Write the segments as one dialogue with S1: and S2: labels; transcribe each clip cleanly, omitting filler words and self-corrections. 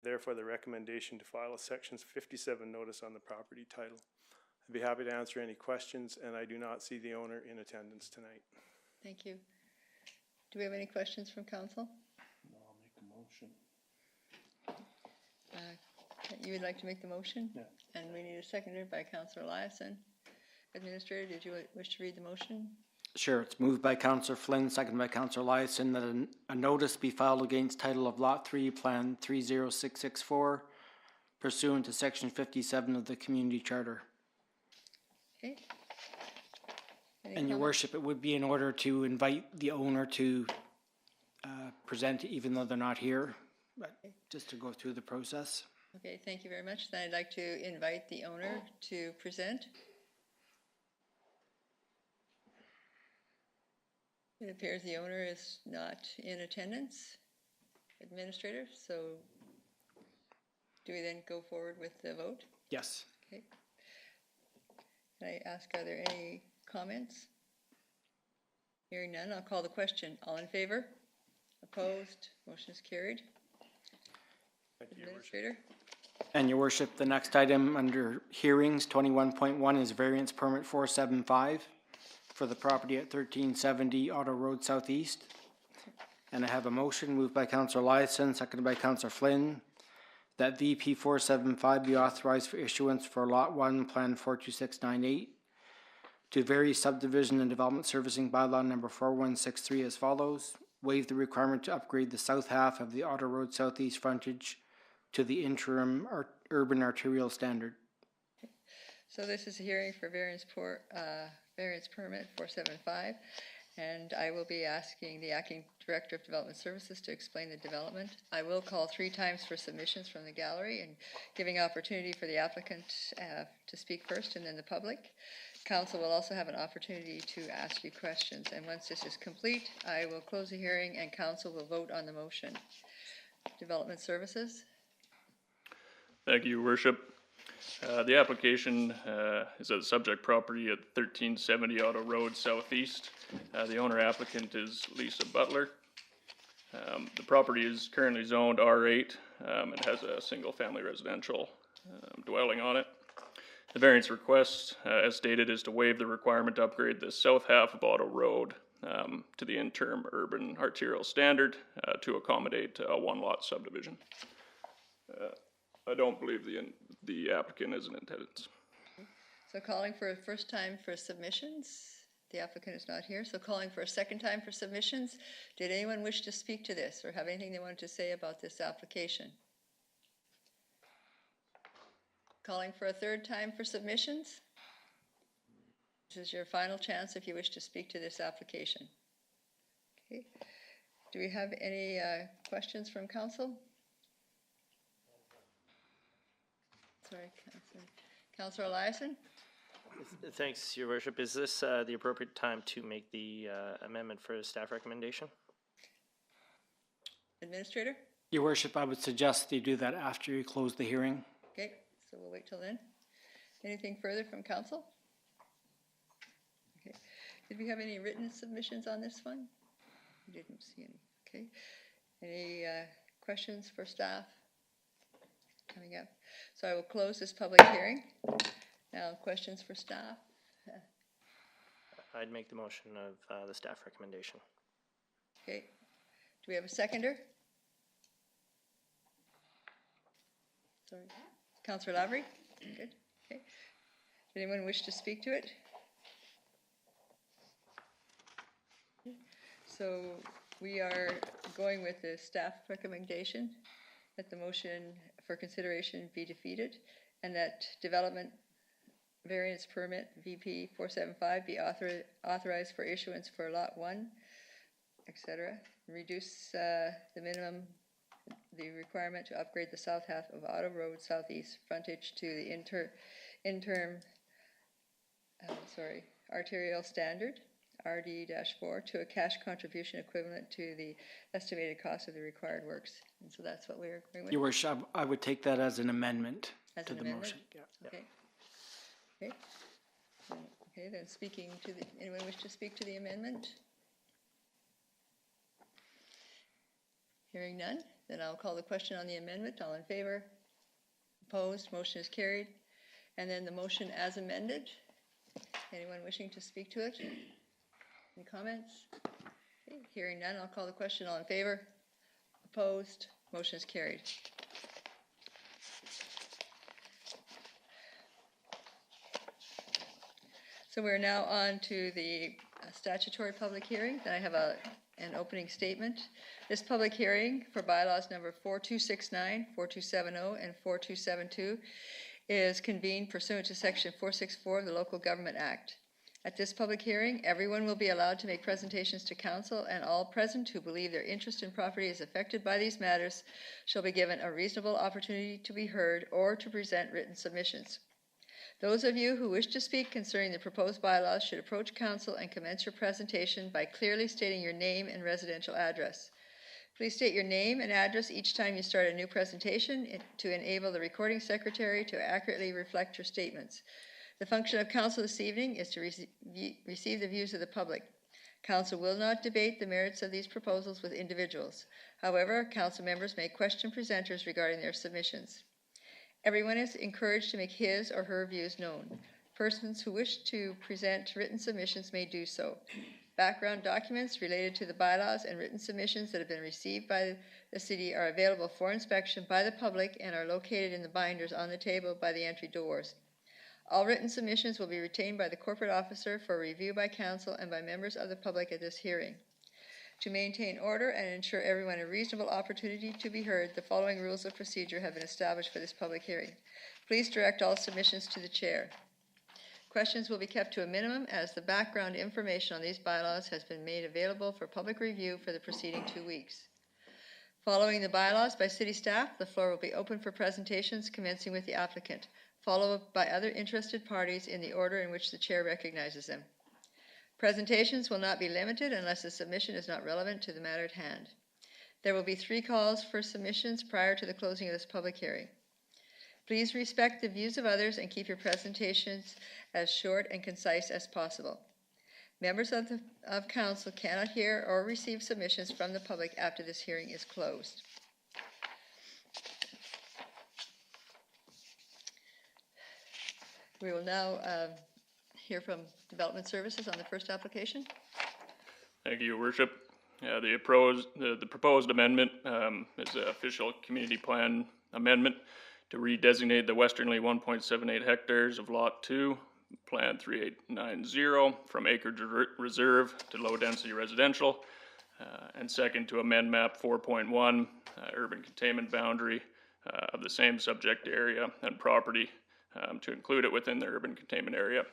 S1: Therefore, the recommendation to file a Sections 57 notice on the property title. I'd be happy to answer any questions, and I do not see the owner in attendance tonight.
S2: Thank you. Do we have any questions from council?
S3: No, I'll make a motion.
S2: You would like to make the motion?
S3: Yeah.
S2: And we need a seconder by Councillor Eliason. Administrator, did you wish to read the motion?
S4: Sure. It's moved by Councillor Flynn, seconded by Councillor Eliason, that a notice be filed against title of Lot 3, Plan 30664, pursuant to Section 57 of the Community Charter.
S2: Okay.
S4: And Your Worship, it would be in order to invite the owner to present, even though they're not here, but just to go through the process.
S2: Okay, thank you very much. Then I'd like to invite the owner to present. It appears the owner is not in attendance, Administrator, so do we then go forward with the vote?
S4: Yes.
S2: Okay. Can I ask, are there any comments? Hearing none, I'll call the question. All in favor? Opposed? Motion is carried.
S1: Thank you, Your Worship.
S2: Administrator?
S4: And Your Worship, the next item under hearings, 21.1, is variance permit 475 for the property at 1370 Auto Road Southeast. And I have a motion moved by Councillor Eliason, seconded by Councillor Flynn, that VP 475 be authorized for issuance for Lot 1, Plan 42698, to vary subdivision and development servicing bylaw number 4163 as follows. Waive the requirement to upgrade the south half of the Auto Road Southeast frontage to the interim urban arterial standard.
S2: So this is a hearing for variance permit 475, and I will be asking the Acting Director of Development Services to explain the development. I will call 3 times for submissions from the gallery and giving opportunity for the applicant to speak first and then the public. Council will also have an opportunity to ask you questions, and once this is complete, I will close the hearing and Council will vote on the motion. Development Services.
S5: Thank you, Your Worship. The application is a subject property at 1370 Auto Road Southeast. The owner applicant is Lisa Butler. The property is currently zoned R8. It has a single family residential dwelling on it. The variance request, as stated, is to waive the requirement to upgrade the south half of Auto Road to the interim urban arterial standard to accommodate a one-lot subdivision. I don't believe the applicant is in attendance.
S2: So calling for a first time for submissions. The applicant is not here, so calling for a second time for submissions. Did anyone wish to speak to this or have anything they wanted to say about this application? Calling for a third time for submissions. This is your final chance if you wish to speak to this application. Okay. Do we have any questions from council? Sorry, Councillor Eliason.
S6: Thanks, Your Worship. Is this the appropriate time to make the amendment for a staff recommendation?
S2: Administrator?
S4: Your Worship, I would suggest you do that after you close the hearing.
S2: Okay, so we'll wait till then. Anything further from council? Okay. Did we have any written submissions on this one? We didn't see any. Okay. Any questions for staff coming up? So I will close this public hearing. Now, questions for staff?
S6: I'd make the motion of the staff recommendation.
S2: Okay. Do we have a seconder? Sorry. Councillor Lavery? Good. Okay. Does anyone wish to speak to it? So we are going with the staff recommendation that the motion for consideration be defeated and that development variance permit VP 475 be authorized for issuance for lot 1, etc. Reduce the requirement to upgrade the south half of Auto Road Southeast frontage to the arterial standard RD-4 to a cash contribution equivalent to the estimated cost of the required works. And so that's what we're going with.
S4: Your Worship, I would take that as an amendment to the motion.
S2: Yeah. Okay. Okay. Okay, then speaking to anyone wish to speak to the amendment? Hearing none, Then I'll call the question on the amendment. All in favor? Opposed? Motion is carried. And then the motion as amended. Anyone wishing to speak to it? Any comments? Okay, hearing none, I'll call the question. All in favor? Opposed? Motion is carried. So we're now on to the statutory public hearing. Then I have an opening statement. This public hearing for bylaws number 4269, 4270, and 4272 is convened pursuant to section 464 of the Local Government Act. At this public hearing, everyone will be allowed to make presentations to council, and all present who believe their interest in property is affected by these matters shall be given a reasonable opportunity to be heard or to present written submissions. Those of you who wish to speak concerning the proposed bylaws should approach council and commence your presentation by clearly stating your name and residential address. Please state your name and address each time you start a new presentation to enable the recording secretary to accurately reflect your statements. The function of council this evening is to receive the views of the public. Council will not debate the merits of these proposals with individuals. However, council members may question presenters regarding their submissions. Everyone is encouraged to make his or her views known. Persons who wish to present written submissions may do so. Background documents related to the bylaws and written submissions that have been received by the city are available for inspection by the public and are located in the binders on the table by the entry doors. All written submissions will be retained by the corporate officer for review by council and by members of the public at this hearing. To maintain order and ensure everyone a reasonable opportunity to be heard, the following rules of procedure have been established for this public hearing. Please direct all submissions to the chair. Questions will be kept to a minimum as the background information on these bylaws has been made available for public review for the preceding 2 weeks. Following the bylaws by city staff, the floor will be open for presentations commencing with the applicant, followed by other interested parties in the order in which the chair recognizes them. Presentations will not be limited unless the submission is not relevant to the matter at hand. There will be 3 calls for submissions prior to the closing of this public hearing. Please respect the views of others and keep your presentations as short and concise as possible. Members of council cannot hear or receive submissions from the public after this hearing is closed. We will now hear from Development Services on the first application.
S5: Thank you, Your Worship. The proposed amendment is an official community plan amendment to redesignate the westernly 1.78 hectares of Lot 2, Plan 3890, from acreage reserve to low-density residential, and second to amend map 4.1, urban containment boundary of the same subject area and property to include it within the urban containment area.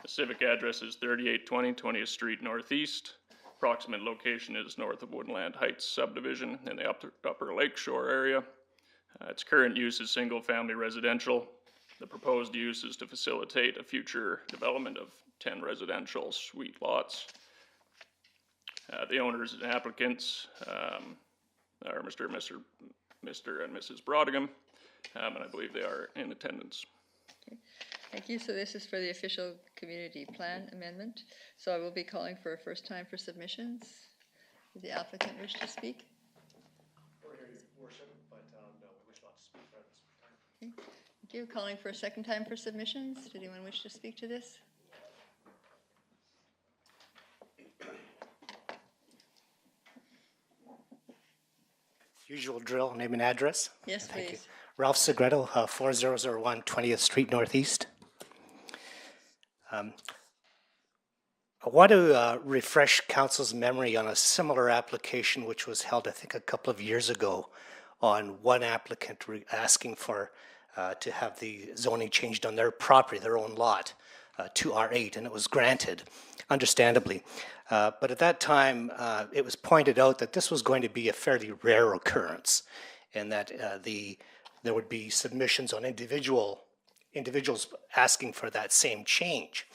S5: The civic address is 3820 20th Street Northeast. Approximate location is north of Woodland Heights subdivision in the upper Lakeshore area. Its current use is single-family residential. The proposed use is to facilitate a future development of 10 residential suite lots. The owners and applicants are Mr. and Mrs. Brodigan, and I believe they are in attendance.
S2: Okay. Thank you. So this is for the official community plan amendment. So I will be calling for a first time for submissions. Does the applicant wish to speak?
S7: We're here, Your Worship, but no, we wish not to speak for this time.
S2: Okay. Thank you. Calling for a second time for submissions. Did anyone wish to speak to this?
S7: Usual drill, name and address.
S2: Yes,
S7: Thank you.
S2: please.
S7: Ralph Segreto, 4001 20th Street Northeast. I want to refresh council's memory on a similar application which was held, I think, a couple of years ago on one applicant asking for to have the zoning changed on their property, their own lot, to R8, and it was granted, understandably. But at that time, it was pointed out that this was going to be a fairly rare occurrence, and that there would be submissions on individuals asking for that same change.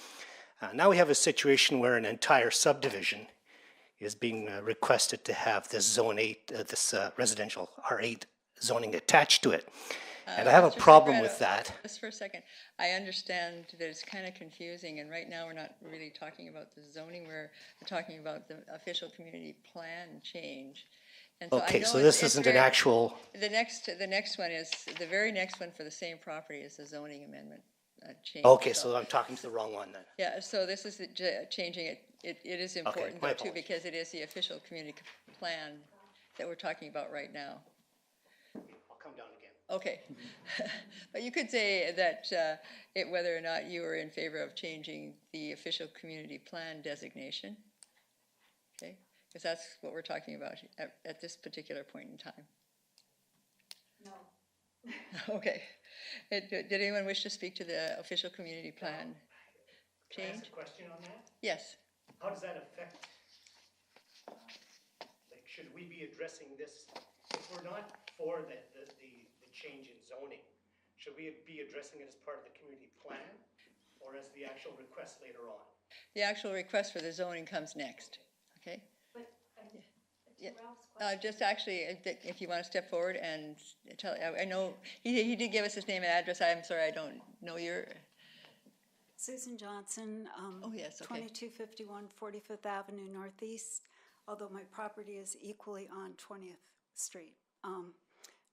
S7: Now we have a situation where an entire subdivision is being requested to have this zone 8, this residential R8 zoning attached to it. And I have a
S2: Mr.
S7: problem
S2: Segreto,
S7: with that.
S2: Just for a second, I understand that it's kind of confusing, and right now we're not really talking about the zoning, we're talking about the official community plan change. And so I
S7: Okay,
S2: know
S7: so
S2: it's-
S7: this
S2: it's
S7: isn't an
S2: very-
S7: actual,
S2: The next one is, the very next one for the same property is the zoning amendment change.
S7: okay, so I'm talking to the wrong one then.
S2: Yeah, so this is changing it, it is important
S7: my
S2: though too,
S7: apologies.
S2: because it is the official community plan that we're talking about right now.
S7: I'll come down again.
S2: Okay. But you could say that whether or not you were in favor of changing the official community plan designation. Okay, because that's what we're talking about at this particular point in time. No. Okay. Did anyone wish to speak to the official community plan
S7: Can I ask
S2: change?
S7: a question on that?
S2: Yes.
S7: How does that affect, like, should we be addressing this, if we're not for the change in zoning, should we be addressing it as part of the community plan or as the actual request later on?
S2: The actual request for the zoning comes next, okay? Yeah. Just actually, if you want to step forward and tell, I know, he did give us his name and address. I'm sorry, I don't know your,
S8: Susan Johnson.
S2: Oh, yes, okay.
S8: 2251 45th Avenue Northeast, although my property is equally on 20th Street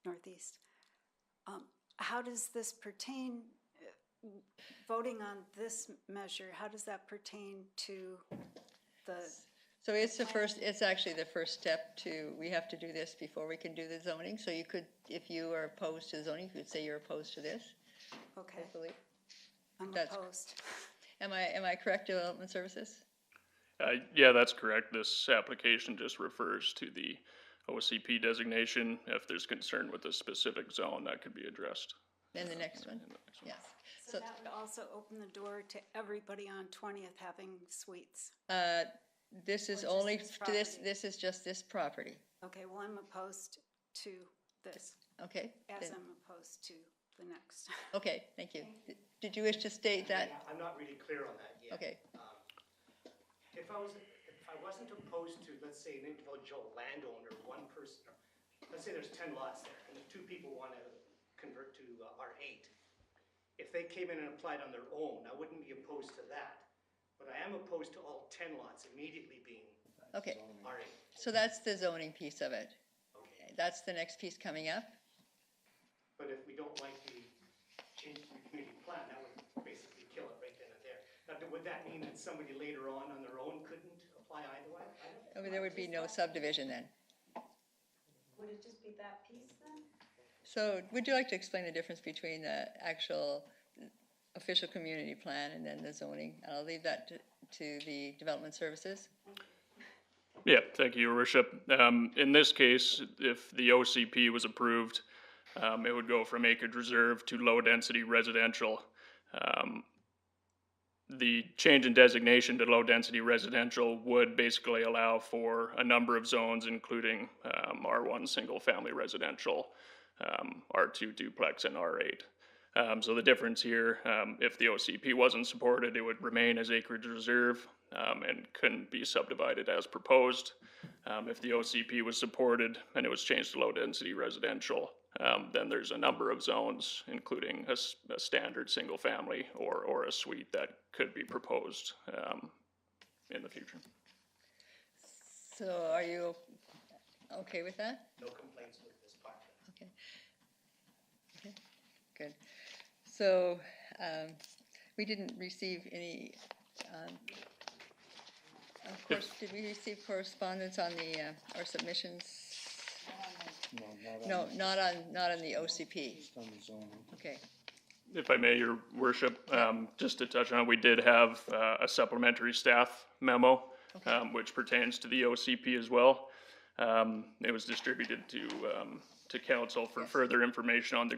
S8: Northeast. How does this pertain, voting on this measure, how does that pertain to the,
S2: so it's actually the first step to, we have to do this before we can do the zoning. So you could, if you are opposed to zoning, you could say you're opposed to this,
S8: okay,
S2: hopefully.
S8: I'm
S2: That's-
S8: opposed.
S2: Am I correct, Development Services?
S5: Yeah, that's correct. This application just refers to the OCP designation. If there's concern with a specific zone, that could be addressed.
S2: And the next one? Yes.
S8: So that would also open the door to everybody on 20th having suites.
S2: This is
S8: Or just
S2: only,
S8: this
S2: to this,
S8: property?
S2: this is just this property,
S8: Okay, well, I'm opposed to this,
S2: okay?
S8: as
S2: Then-
S8: I'm opposed to the next.
S2: Okay, thank you. Did you wish to state that?
S7: I'm not really clear on that yet.
S2: Okay,
S7: If I wasn't opposed to, let's say, an individual landowner, one person, let's say there's 10 lots there, and the two people want to convert to R8. If they came in and applied on their own, I wouldn't be opposed to that. But I am opposed to all 10 lots immediately being
S2: okay.
S7: R8.
S2: So that's the zoning piece of it.
S7: Okay.
S2: That's the next piece coming up.
S7: But if we don't like the change to the community plan, that would basically kill it right then and there. Now, would that mean that somebody later on their own couldn't apply either way?
S2: I mean, there would be no subdivision then.
S9: Would it just be that piece then?
S2: So would you like to explain the difference between the actual official community plan and then the zoning? And I'll leave that to the Development Services.
S5: Yeah, thank you, Your Worship. In this case, if the OCP was approved, it would go from acreage reserve to low-density residential. The change in designation to low-density residential would basically allow for a number of zones, including R1 single-family residential, R2 duplex, and R8. So the difference here, if the OCP wasn't supported, it would remain as acreage reserve and couldn't be subdivided as proposed. If the OCP was supported and it was changed to low-density residential, then there's a number of zones, including a standard single-family or a suite that could be proposed in the future.
S2: So are you okay with that?
S7: No complaints with this part.
S2: Okay. Okay, good. So, we didn't receive any, of course, did we receive correspondence on the, or submissions? No, not on the OCP.
S3: Just on the zoning.
S2: Okay,
S5: If I may, Your Worship, just to touch on it, we did have a supplementary staff memo, which pertains to the OCP as well. It was distributed to council for
S2: Yes.
S5: further information on the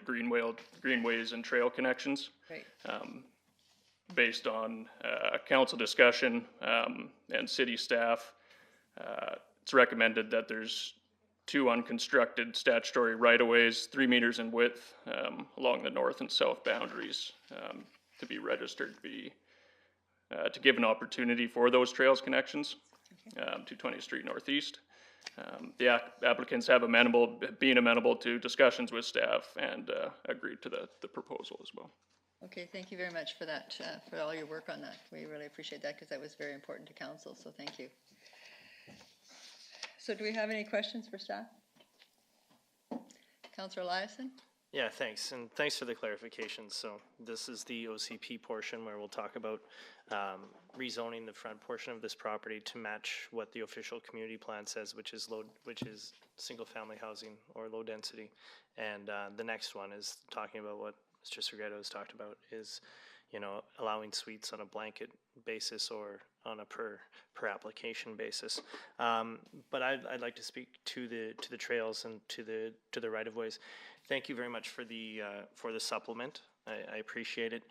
S5: greenways and trail connections.
S2: great.
S5: Based on council discussion and city staff, it's recommended that there's 2 unconstructed statutory right-of-ways, 3 meters in width, along the north and south boundaries, to be registered, to give an opportunity for those trails connections to 20th Street Northeast. The applicants have been amenable to discussions with staff and agreed to the proposal as well.
S2: Okay, thank you very much for that, for all your work on that. We really appreciate that because that was very important to council, so thank you. So do we have any questions for staff? Councillor Eliason?
S6: Yeah, thanks, and thanks for the clarification. So this is the OCP portion where we'll talk about rezoning the front portion of this property to match what the official community plan says, which is single-family housing or low density. And the next one is talking about what Mr. Segredo has talked about, is, you know, allowing suites on a blanket basis or on a per application basis. But I'd like to speak to the trails and to the right of ways. Thank you very much for the supplement. I appreciate it.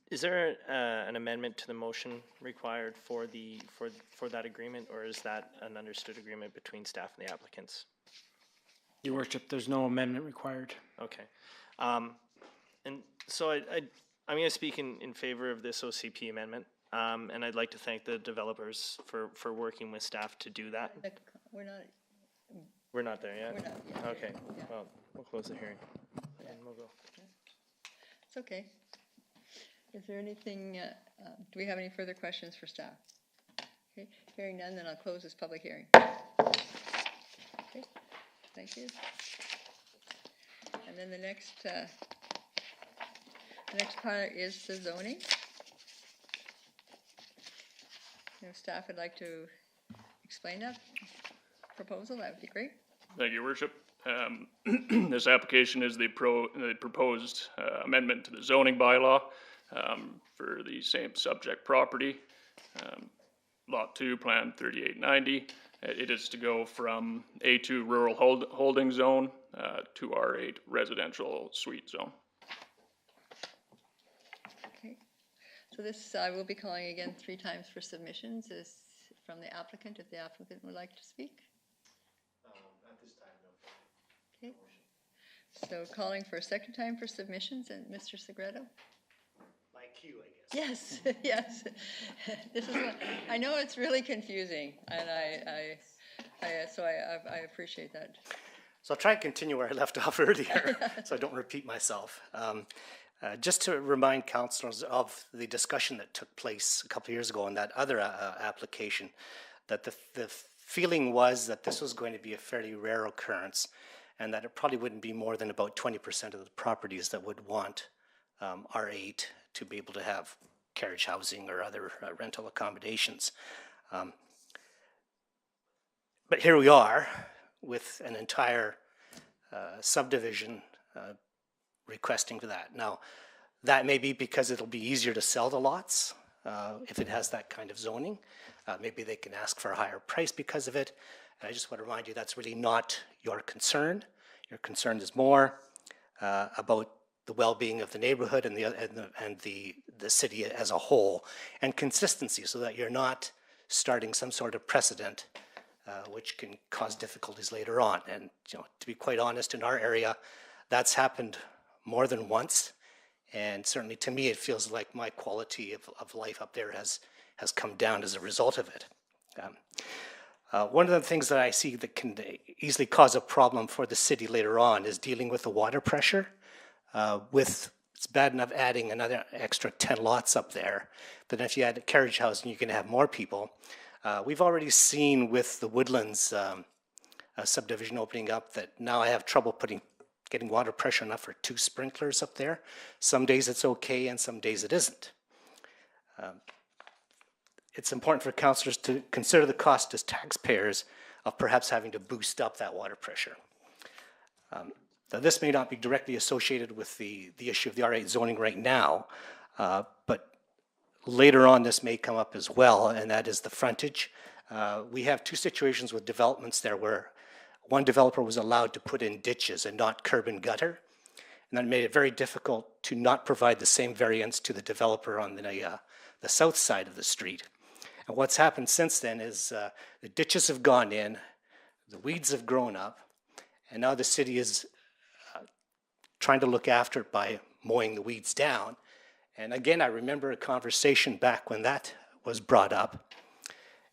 S6: Is there an amendment to the motion required for that agreement, or is that an understood agreement between staff and the applicants?
S4: Your worship, there's no amendment required.
S6: Okay. And so I'm going to speak in favor of this OCP amendment, and I'd like to thank the developers for working with staff to do that.
S2: We're not
S6: We're not there yet?
S2: We're not yet.
S6: Okay,
S2: Yeah.
S6: well, we'll close the hearing, and we'll go.
S2: It's okay. Is there anything, do we have any further questions for staff? Okay, hearing none, then I'll close this public hearing. Okay, thank you. And then the next part is the zoning. If staff would like to explain that proposal, that would be great.
S5: Thank you, Worship. This application is the proposed amendment to the zoning bylaw for the same subject property. Lot 2, Plan 3890. It is to go from A2 Rural Holding Zone to R8 Residential Suite Zone.
S2: Okay, so this I will be calling again 3 times for submissions. Is from the applicant, if the applicant would like to speak.
S7: At this time, no.
S2: Okay, so calling for a second time for submissions, and Mr. Segredo?
S7: My cue, I guess.
S2: Yes, yes. This is what, I know it's really confusing, and I appreciate that.
S7: So I'll try and continue where I left off earlier, so I don't repeat myself. Just to remind councillors of the discussion that took place a couple of years ago on that other application, that the feeling was that this was going to be a fairly rare occurrence, and that it probably wouldn't be more than about 20% of the properties that would want R8 to be able to have carriage housing or other rental accommodations. But here we are with an entire subdivision requesting for that. Now, that may be because it'll be easier to sell the lots if it has that kind of zoning. Maybe they can ask for a higher price because of it. And I just want to remind you that's really not your concern. Your concern is more about the well-being of the neighborhood and the city as a whole, and consistency, so that you're not starting some sort of precedent which can cause difficulties later on. And to be quite honest, in our area, that's happened more than once, and certainly to me, it feels like my quality of life up there has come down as a result of it. One of the things that I see that can easily cause a problem for the city later on is dealing with the water pressure. It's bad enough adding another extra 10 lots up there, but if you add carriage housing, you can have more people. We've already seen with the Woodlands subdivision opening up that now I have trouble getting water pressure enough for 2 sprinklers up there. Some days it's okay, and some days it isn't. It's important for councillors to consider the cost as taxpayers of perhaps having to boost up that water pressure. Now, this may not be directly associated with the issue of the R8 zoning right now, but later on this may come up as well, and that is the frontage. We have 2 situations with developments there where one developer was allowed to put in ditches and not curb and gutter, and that made it very difficult to not provide the same variance to the developer on the south side of the street. And what's happened since then is the ditches have gone in, the weeds have grown up, and now the city is trying to look after it by mowing the weeds down. And again, I remember a conversation back when that was brought up,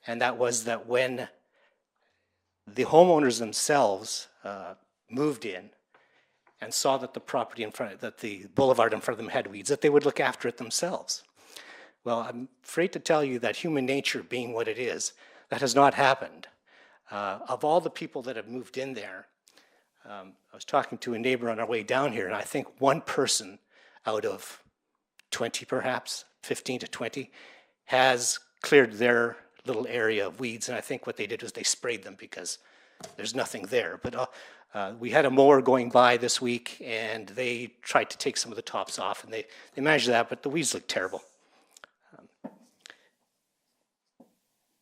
S7: and that was that when the homeowners themselves moved in and saw that the property in front, that the boulevard in front of them had weeds, that they would look after it themselves. Well, I'm afraid to tell you that human nature being what it is, that has not happened. Of all the people that have moved in there, I was talking to a neighbor on our way down here, and I think one person out of 20 perhaps, 15 to 20, has cleared their little area of weeds, and I think what they did was they sprayed them because there's nothing there. But we had a mower going by this week, and they tried to take some of the tops off, and they managed that, but the weeds look terrible.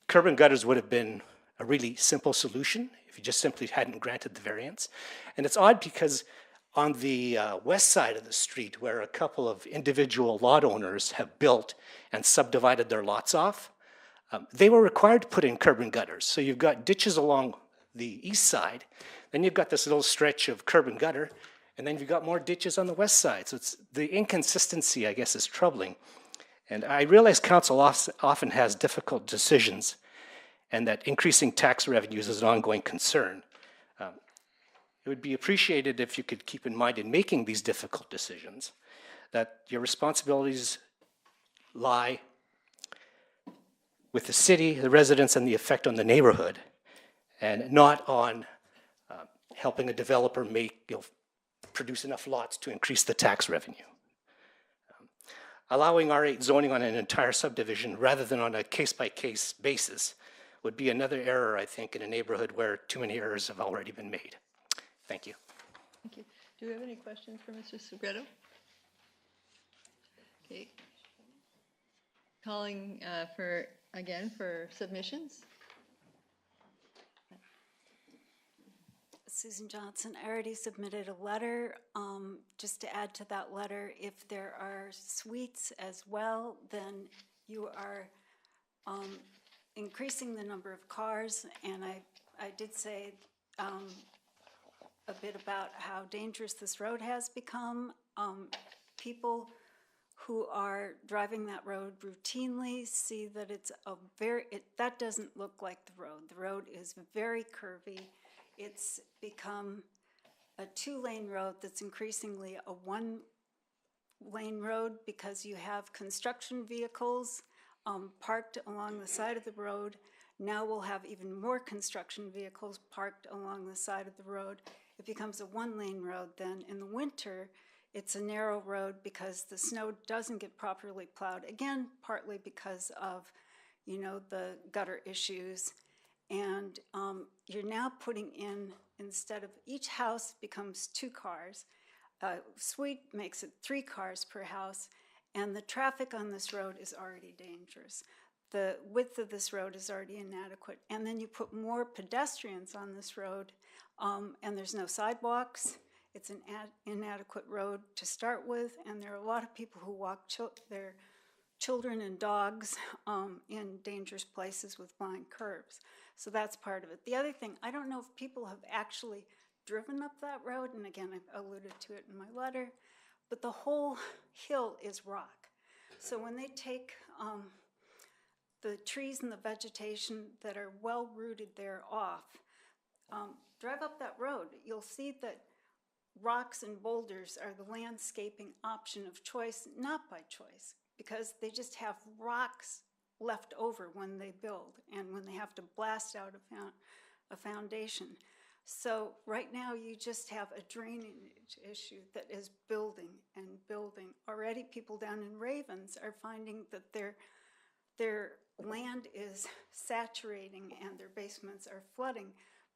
S7: Curb and gutters would have been a really simple solution if you just simply hadn't granted the variance. And it's odd because on the west side of the street, where a couple of individual lot owners have built and subdivided their lots off, they were required to put in curb and gutters. So you've got ditches along the east side, then you've got this little stretch of curb and gutter, and then you've got more ditches on the west side. So it's the inconsistency, I guess, is troubling. And I realize council often has difficult decisions, and that increasing tax revenues is an ongoing concern. It would be appreciated if you could keep in mind in making these difficult decisions that your responsibilities lie with the city, the residents, and the effect on the neighborhood, and not on helping a developer produce enough lots to increase the tax revenue. Allowing R8 zoning on an entire subdivision rather than on a case-by-case basis would be another error, I think, in a neighborhood where too many errors have already been made. Thank you.
S2: Thank you. Do we have any questions for Mr. Segreto? Okay. Calling for submissions.
S8: Susan Johnson, I already submitted a letter. Just to add to that letter, if there are suites as well, then you are increasing the number of cars. And I did say a bit about how dangerous this road has become. People who are driving that road routinely see that it's that doesn't look like the road. The road is very curvy. It's become a two-lane road that's increasingly a one-lane road because you have construction vehicles parked along the side of the road. Now we'll have even more construction vehicles parked along the side of the road. It becomes a one-lane road then. In the winter, it's a narrow road because the snow doesn't get properly plowed. Again, partly because of, the gutter issues. And you're now putting in, instead of each house becomes 2 cars, suite makes it 3 cars per house, and the traffic on this road is already dangerous. The width of this road is already inadequate. And then you put more pedestrians on this road, and there's no sidewalks. It's an inadequate road to start with, and there are a lot of people who walk their children and dogs in dangerous places with blind curbs. So that's part of it. The other thing, I don't know if people have actually driven up that road, and again, I alluded to it in my letter, but the whole hill is rock. So when they take the trees and the vegetation that are well rooted there off, drive up that road, you'll see that rocks and boulders are the landscaping option of choice, not by choice, because they just have rocks left over when they build and when they have to blast out a foundation. So right now you just have a drainage issue that is building and building. Already people down in Ravens are finding that their land is saturating and their basements are flooding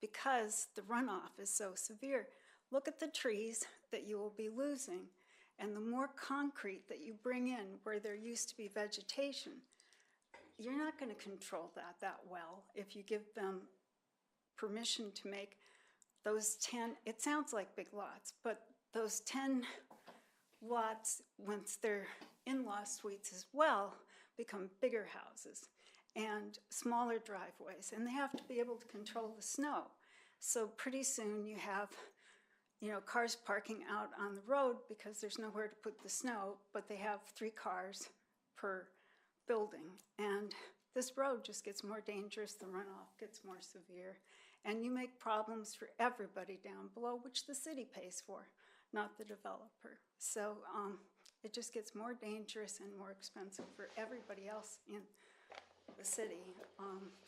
S8: because the runoff is so severe. Look at the trees that you will be losing, and the more concrete that you bring in where there used to be vegetation, you're not going to control that well if you give them permission to make those 10, it sounds like big lots, but those 10 lots, once they're in-law suites as well, become bigger houses and smaller driveways, and they have to be able to control the snow. So pretty soon you have cars parking out on the road because there's nowhere to put the snow, but they have 3 cars per building. And this road just gets more dangerous, the runoff gets more severe, and you make problems for everybody down below, which the city pays for, not the developer. So it just gets more dangerous and more expensive for everybody else the city,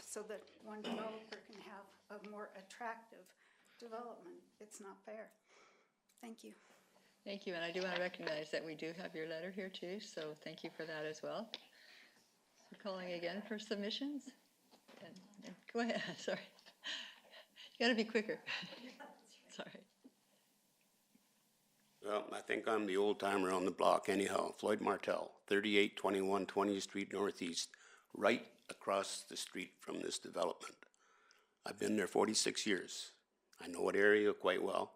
S8: so that one developer can have a more attractive development. It's not fair. Thank you.
S2: Thank you, and I do want to recognize that we do have your letter here too, so thank you for that as well. So calling again for submissions. And go ahead, sorry. You gotta be quicker. Sorry.
S10: Well, I think I'm the old timer on the block anyhow. Floyd Martell, 3821 20th Street Northeast, right across the street from this development. I've been there 46 years. I know that area quite well.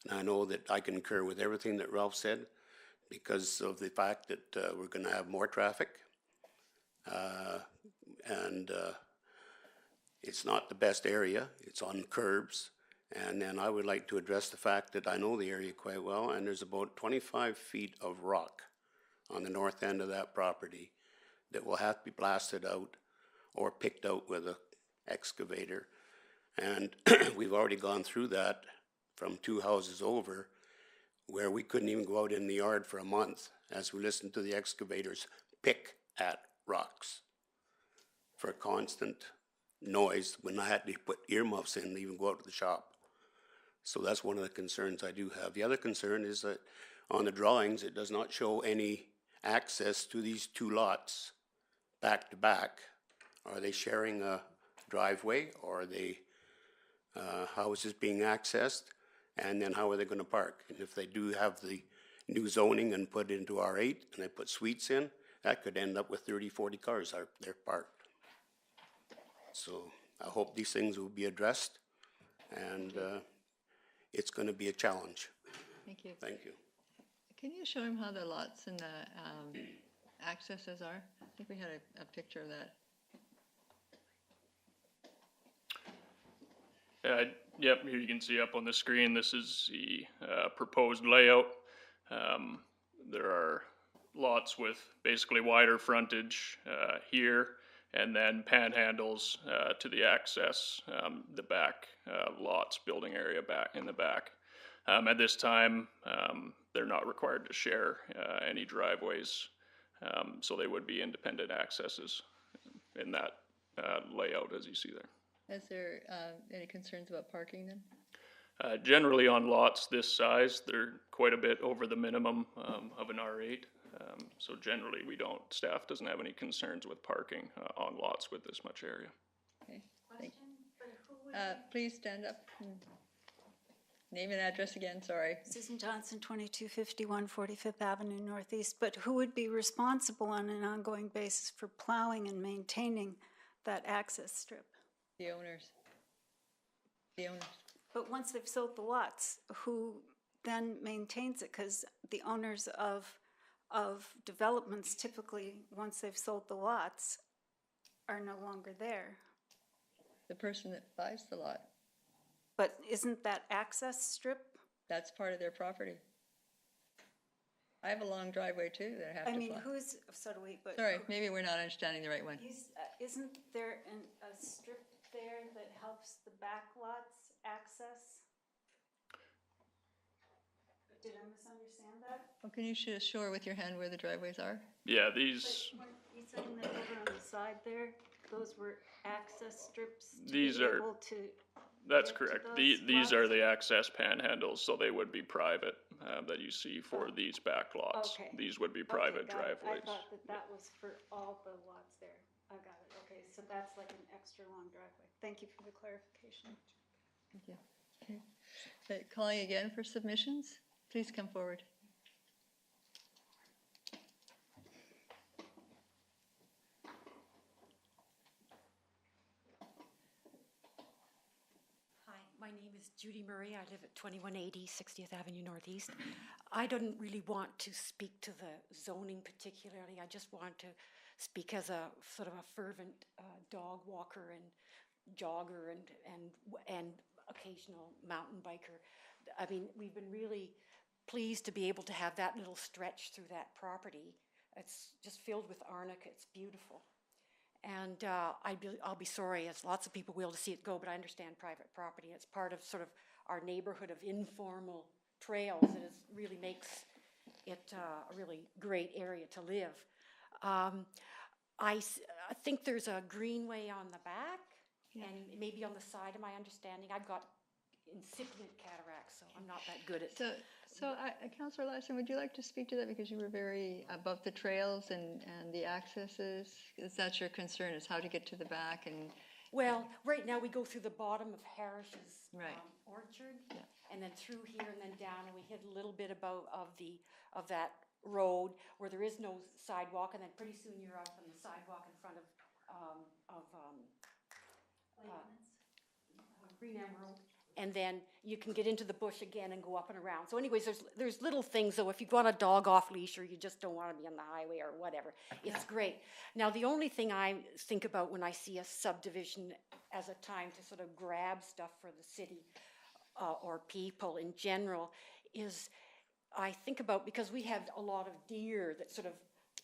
S10: And I know that I concur with everything that Ralph said because of the fact that we're going to have more traffic. And it's not the best area. It's on curbs. And then I would like to address the fact that I know the area quite well, and there's about 25 feet of rock on the north end of that property that will have to be blasted out or picked out with an excavator. And we've already gone through that from 2 houses over, where we couldn't even go out in the yard for a month as we listened to the excavators pick at rocks for constant noise when I had to put earmuffs in to even go out to the shop. So that's one of the concerns I do have. The other concern is that on the drawings, it does not show any access to these 2 lots back to back. Are they sharing a driveway, or are they, how is this being accessed? And then how are they going to park? And if they do have the new zoning and put it into R8 and they put suites in, that could end up with 30, 40 cars out there parked. So I hope these things will be addressed, and it's going to be a challenge.
S2: Thank you.
S10: Thank you.
S2: Can you show him how the lots and the accesses are? I think we had a picture of that.
S5: Yep, here you can see up on the screen, this is the proposed layout. There are lots with basically wider frontage here, and then panhandles to the access, the back lots, building area back in the back. At this time, they're not required to share any driveways, so they would be independent accesses in that layout as you see there.
S2: Is there any concerns about parking then?
S5: Generally on lots this size, they're quite a bit over the minimum of an R8. So generally staff doesn't have any concerns with parking on lots with this much area.
S2: Okay. Please stand up. Name and address again, sorry.
S8: Susan Johnson, 2251 45th Avenue Northeast. But who would be responsible on an ongoing basis for plowing and maintaining that access strip?
S2: The owners. The owners.
S8: But once they've sold the lots, who then maintains it? Because the owners of developments typically, once they've sold the lots, are no longer there.
S2: The person that buys the lot.
S8: But isn't that access strip?
S2: That's part of their property. I have a long driveway too that I have to plow.
S8: Who's, so do we, but.
S2: Sorry, maybe we're not understanding the right one.
S8: Isn't there a strip there that helps the back lots access? Did I misunderstand that?
S2: Well, can you show her with your hand where the driveways are?
S5: Yeah, these.
S8: But you saying that over on the side there, those were access strips to
S5: These
S8: be
S5: are.
S8: able to.
S5: That's
S8: get to
S5: correct.
S8: those
S5: These are
S8: lots?
S5: the access panhandles, so they would be private that you see for these back lots.
S8: Okay.
S5: These would be
S8: Okay,
S5: private
S8: got it.
S5: driveways.
S8: I thought that was for all the lots there. I got it. Okay, so that's like an extra long driveway. Thank you for the clarification.
S2: Thank you. Okay. Calling again for submissions, please come forward.
S11: Hi, my name is Judy Murray. I live at 2180 60th Avenue Northeast. I don't really want to speak to the zoning particularly. I just want to speak as a sort of a fervent dog walker and jogger and occasional mountain biker. I mean, we've been really pleased to be able to have that little stretch through that property. It's just filled with arnica. It's beautiful. And I'll be sorry, as lots of people will, to see it go, but I understand private property. It's part of sort of our neighborhood of informal trails that really makes it a really great area to live. I think there's a greenway on the back and maybe on the side, of my understanding. I've got incipient cataracts, so I'm not that good at.
S2: Councillor Larson, would you like to speak to that because you were very about the trails and the accesses? Is that your concern? Is how to get to the back and?
S11: Well, right now we go through the bottom of Harris's
S2: Right.
S11: orchard, and then through here and then down, and we hit a little bit of that road where there is no sidewalk, and then pretty soon you're up on the sidewalk in front of Green Emerald, and then you can get into the bush again and go up and around. So anyways, there's little things, though, if you want a dog off leash or you just don't want to be on the highway or whatever, it's great. Now, the only thing I think about when I see a subdivision as a time to sort of grab stuff for the city or people in general is I think about, because we have a lot of deer that sort of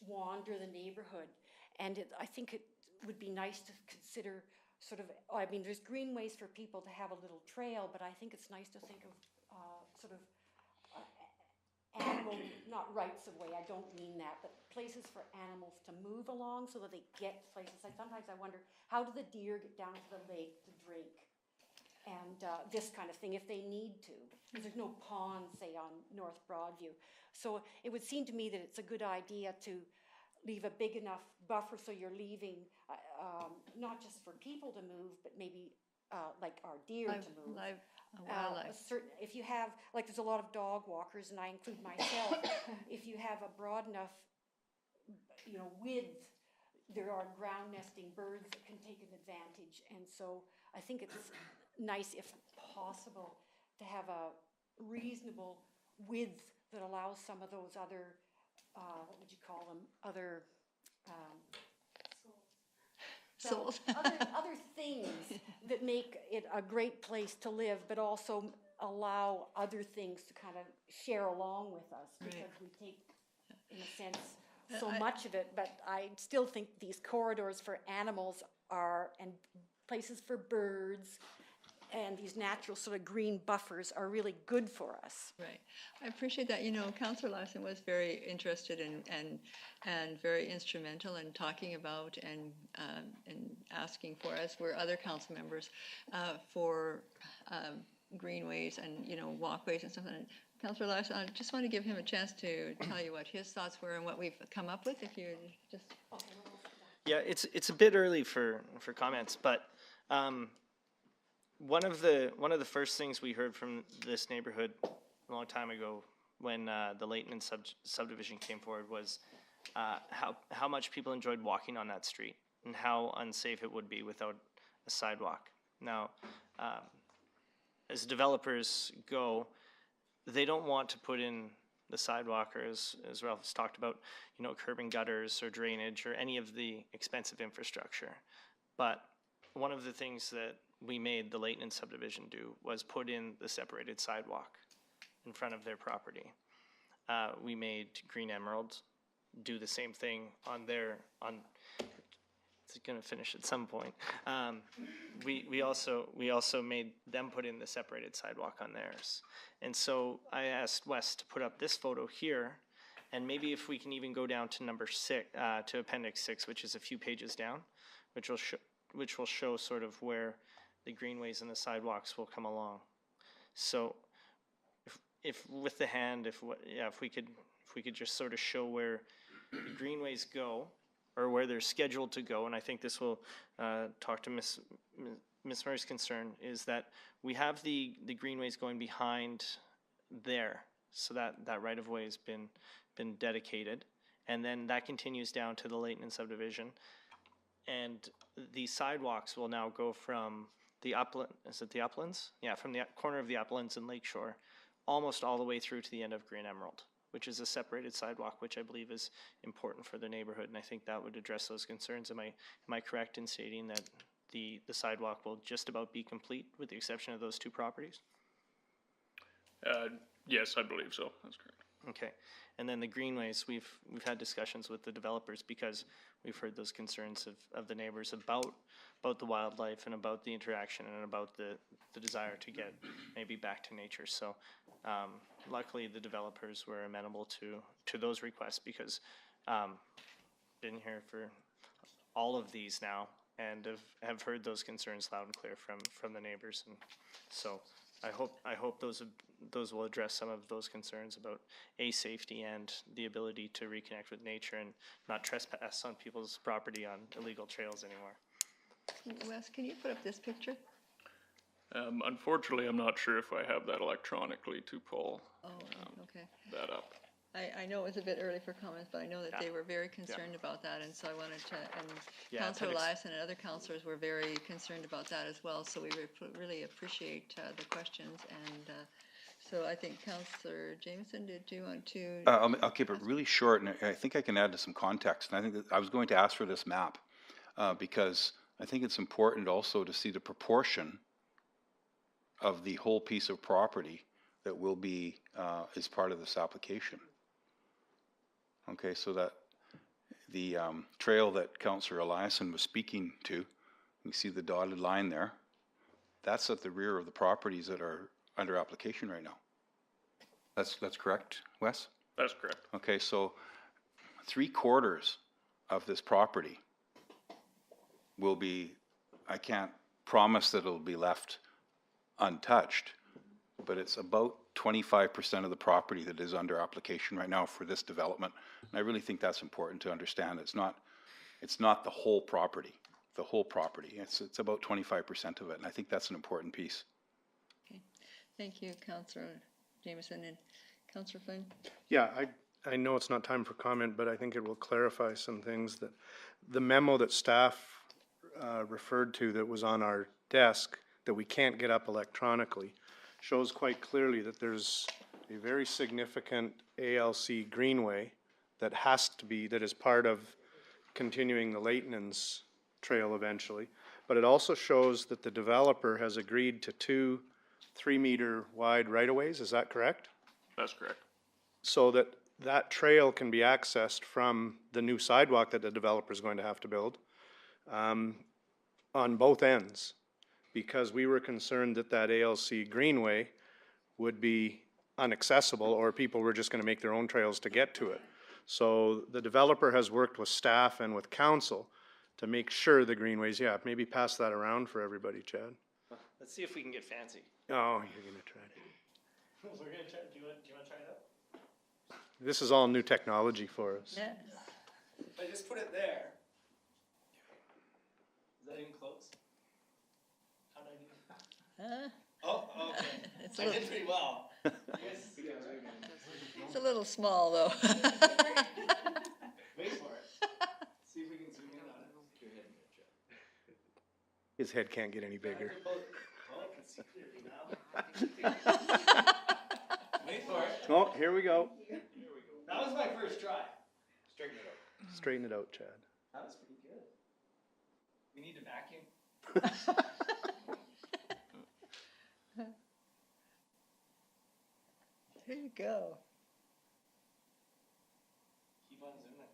S11: wander the neighborhood, and I think it would be nice to consider sort of, I mean, there's greenways for people to have a little trail, but I think it's nice to think of sort of animal, not rights of way, I don't mean that, but places for animals to move along so that they get places. Like sometimes I wonder, how do the deer get down to the lake to drink? And this kind of thing, if they need to. Because there's no pond, say, on North Broadview. So it would seem to me that it's a good idea to leave a big enough buffer so you're leaving not just for people to move, but maybe like our deer to move.
S2: Wildlife.
S11: If you have, like there's a lot of dog walkers, and I include myself, if you have a broad enough, width, there are ground nesting birds that can take an advantage. And so I think it's nice, if possible, to have a reasonable width that allows some of those other, what would you call them, other other things that make it a great place to live, but also allow other things to kind of share along with us, because we take, in a sense, so much of it. But I still think these corridors for animals and places for birds and these natural sort of green buffers are really good for us.
S2: Right. I appreciate that. Councillor Larson was very interested and very instrumental in talking about and asking for, as were other council members, for greenways and, walkways and stuff. And Councillor Larson, I just want to give him a chance to tell you what his thoughts were and what we've come up with, if you just...
S6: Yeah, it's a bit early for comments, but one of the first things we heard from this neighborhood a long time ago, when the Leighton subdivision came forward, was how much people enjoyed walking on that street and how unsafe it would be without a sidewalk. Now, as developers go, they don't want to put in the sidewalk, or as Ralph has talked about, curb and gutters or drainage or any of the expensive infrastructure. But one of the things that we made the Leighton subdivision do was put in the separated sidewalk in front of their property. We made Green Emerald do the same thing it's going to finish at some point. We also made them put in the separated sidewalk on theirs. And so I asked Wes to put up this photo here, and maybe if we can even go down to number 6, to Appendix 6, which is a few pages down, which will show sort of where the greenways and the sidewalks will come along. So if with the hand, if we could just sort of show where the greenways go, or where they're scheduled to go, and I think this will talk to Miss Murray's concern, is that we have the greenways going behind there, so that right of way has been dedicated, and then that continues down to the Leighton subdivision, and the sidewalks will now go from the upland. Is it the uplands? Yeah, from the corner of the uplands and Lakeshore, almost all the way through to the end of Green Emerald, which is a separated sidewalk, which I believe is important for the neighborhood, and I think that would address those concerns. Am I correct in stating that the sidewalk will just about be complete, with the exception of those two properties?
S5: Yes, I believe so. That's correct.
S6: Okay, and then the greenways, we've had discussions with the developers, because we've heard those concerns of the neighbors about the wildlife and about the interaction and about the desire to get maybe back to nature. So luckily the developers were amenable to those requests, because been here for all of these now and have heard those concerns loud and clear from the neighbors. And so I hope those will address some of those concerns about safety and the ability to reconnect with nature and not trespass on people's property on illegal trails anymore.
S2: Wes, can you put up this picture?
S5: Unfortunately, I'm not sure if I have that electronically to pull
S2: Oh, okay.
S5: that up.
S2: I know it was a bit early for comments, but I know that they were very concerned about that, and so I wanted to, and Councillor Eliason and other councillors were very concerned about that as well, so we really appreciate the questions, and so I think Councillor Jameson, did you want to?
S12: I'll keep it really short, and I think I can add to some context. And I think that I was going to ask for this map because I think it's important also to see the proportion of the whole piece of property that will be as part of this application. Okay, so that the trail that Councillor Eliason was speaking to, you see the dotted line there, that's at the rear of the properties that are under application right now. That's correct, Wes?
S5: That's correct.
S12: Okay, so 3/4 of this property will be, I can't promise that it'll be left untouched, but it's about 25% of the property that is under application right now for this development. And I really think that's important to understand. It's not the whole property. The whole property. It's about 25% of it, and I think that's an important piece.
S2: Okay, thank you, Councillor Jameson. And Councillor Flynn?
S3: Yeah, I know it's not time for comment, but I think it will clarify some things. That the memo that staff referred to that was on our desk that we can't get up electronically shows quite clearly that there's a very significant ALC greenway that has to be, that is part of continuing the Leighton's trail eventually. But it also shows that the developer has agreed to 2 3-meter wide right-of-ways, is that correct?
S5: That's correct.
S3: So that trail can be accessed from the new sidewalk that the developer is going to have to build on both ends. Because we were concerned that ALC greenway would be inaccessible or people were just gonna make their own trails to get to it. So the developer has worked with staff and with council to make sure the greenways, maybe pass that around for everybody, Chad.
S6: Let's see if we can get fancy.
S3: Oh, you're gonna try it.
S6: We're gonna try. Do you want to try it out?
S3: This is all new technology for us.
S2: Yes.
S6: If I just put it there, is that even close? How did I do that? Oh, okay.
S2: It's
S6: I did pretty well.
S2: It's a little small, though.
S6: Wait for it. See if we can zoom in on it. Your head in there, Chad.
S3: His head can't get any bigger.
S6: Oh, I can see clearly now. Wait for it.
S3: Oh, here we go.
S6: That was my first try. Straighten it out.
S3: Straighten it out, Chad.
S6: That was pretty good. We need to vacuum.
S2: There you go.
S6: Keep on zooming.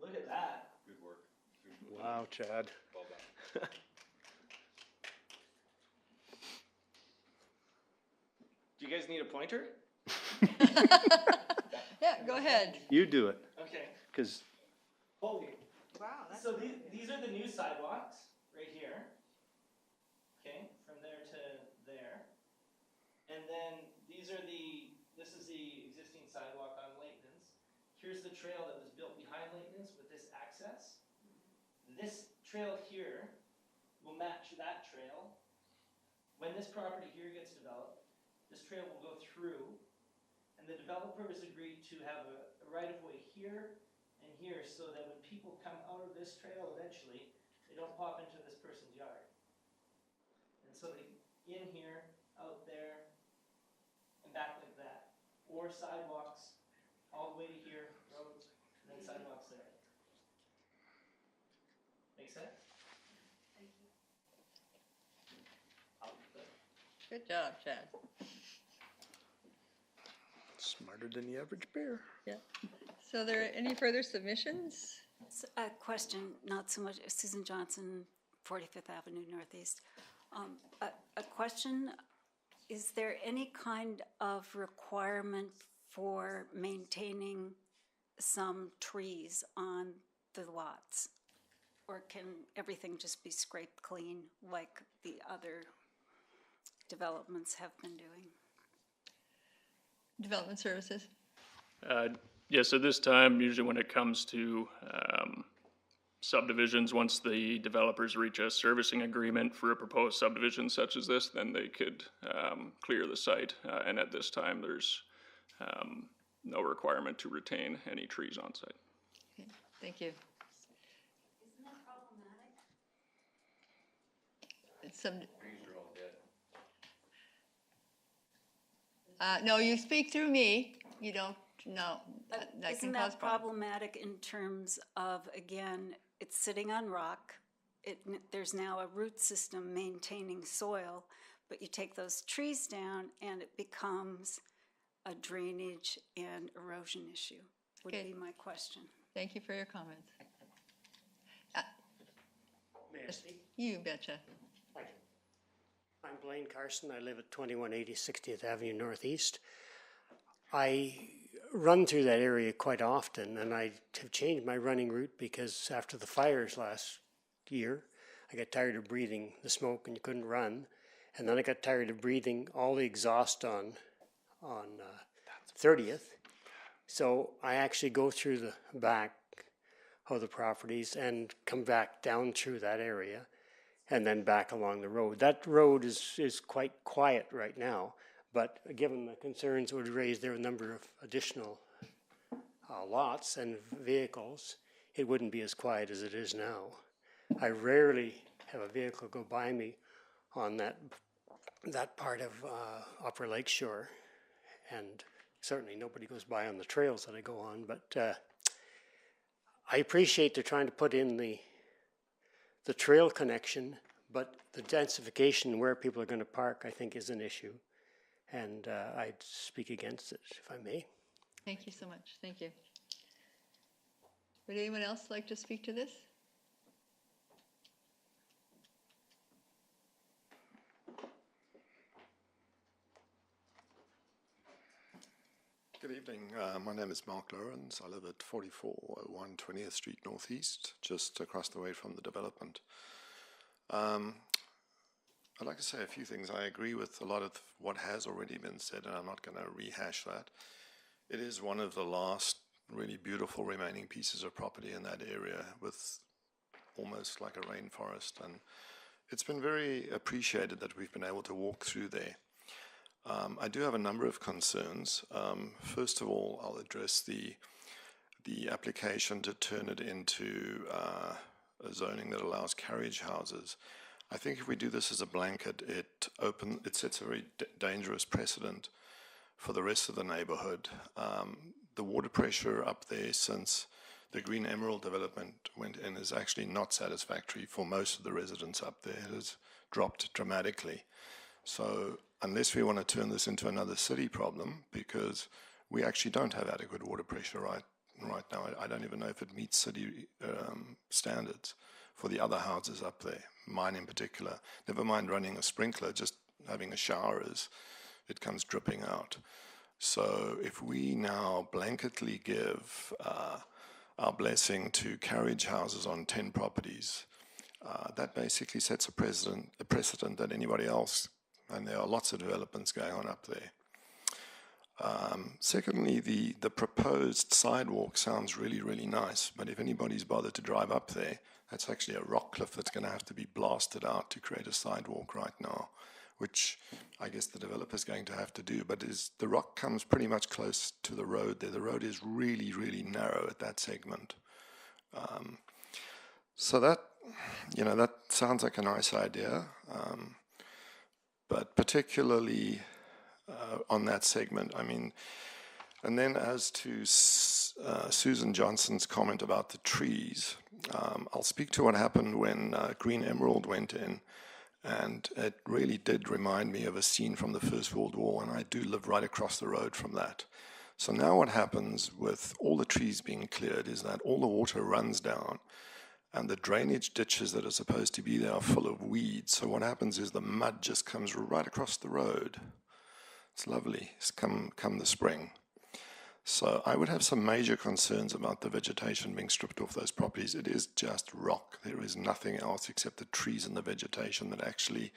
S6: Look at that.
S12: Good work.
S3: Wow, Chad.
S12: Well done.
S6: Do you guys need a pointer?
S2: Yeah, go ahead.
S3: You do it,
S6: Okay.
S3: because
S6: Holy.
S11: Wow, that's
S6: So these are the new sidewalks right here. Okay, from there to there. And then this is the existing sidewalk on Leighton's. Here's the trail that was built behind Leighton's with this access. This trail here will match that trail. When this property here gets developed, this trail will go through, and the developer has agreed to have a right-of-way here and here, so that when people come out of this trail eventually, they don't pop into this person's yard. And so they, in here, out there, and back like that. Or sidewalks, all the way to here, roads, and then sidewalks there. Make sense?
S9: Thank you.
S2: Good job, Chad.
S3: smarter than the average bear.
S2: Yeah. So there are any further submissions?
S8: A question, not so much, Susan Johnson, 45th Avenue Northeast. A question, is there any kind of requirement for maintaining some trees on the lots? Or can everything just be scraped clean like the other developments have been doing?
S2: Development Services?
S5: Yes, at this time, usually when it comes to subdivisions, once the developers reach a servicing agreement for a proposed subdivision such as this, then they could clear the site. And at this time, there's no requirement to retain any trees on site.
S2: Okay, thank you.
S9: Isn't that problematic?
S2: It's some. No, you speak through me. You don't, no. That can
S8: Isn't
S2: cause
S8: that
S2: problems.
S8: problematic in terms of, again, it's sitting on rock, there's now a root system maintaining soil, but you take those trees down and it becomes a drainage and erosion issue, would
S2: Okay.
S8: be my question.
S2: Thank you for your comments.
S13: May I speak?
S2: You betcha.
S13: Hi. I'm Blaine Carson. I live at 2180 60th Avenue Northeast. I run through that area quite often, and I have changed my running route because after the fires last year, I got tired of breathing the smoke and you couldn't run. And then I got tired of breathing all the exhaust on 30th. So I actually go through the back of the properties and come back down through that area and then back along the road. That road is quite quiet right now, but given the concerns it would raise there a number of additional lots and vehicles, it wouldn't be as quiet as it is now. I rarely have a vehicle go by me on that part of Upper Lakeshore, and certainly nobody goes by on the trails that I go on, but I appreciate they're trying to put in the trail connection, but the densification where people are going to park, I think, is an issue, and I'd speak against it, if I may.
S2: Thank you so much. Thank you. Would anyone else like to speak to this?
S14: Good evening. My name is Mark Lawrence. I live at 4401 20th Street Northeast, just across the way from the development. I'd like to say a few things. I agree with a lot of what has already been said, and I'm not going to rehash that. It is one of the last really beautiful remaining pieces of property in that area with almost like a rainforest, and it's been very appreciated that we've been able to walk through there. I do have a number of concerns. First of all, I'll address the application to turn it into a zoning that allows carriage houses. I think if we do this as a blanket, it sets a very dangerous precedent for the rest of the neighborhood. The water pressure up there since the Green Emerald development went in is actually not satisfactory for most of the residents up there. It has dropped dramatically. So unless we want to turn this into another city problem, because we actually don't have adequate water pressure right now. I don't even know if it meets city standards for the other houses up there, mine in particular. Never mind running a sprinkler, just having a shower it comes dripping out. So if we now blanketly give our blessing to carriage houses on 10 properties, that basically sets a precedent that anybody else, and there are lots of developments going on up there. Secondly, the proposed sidewalk sounds really, really nice, but if anybody's bothered to drive up there, that's actually a rock cliff that's going to have to be blasted out to create a sidewalk right now, which I guess the developer's going to have to do. But the rock comes pretty much close to the road there. The road is really, really narrow at that segment. So that sounds like a nice idea. But particularly on that segment, I mean, and then as to Susan Johnson's comment about the trees, I'll speak to what happened when Green Emerald went in, and it really did remind me of a scene from the First World War, and I do live right across the road from that. So now what happens with all the trees being cleared is that all the water runs down, and the drainage ditches that are supposed to be there are full of weeds. So what happens is the mud just comes right across the road. It's lovely. It's come the spring. So I would have some major concerns about the vegetation being stripped off those properties. It is just rock. There is nothing else except the trees and the vegetation that actually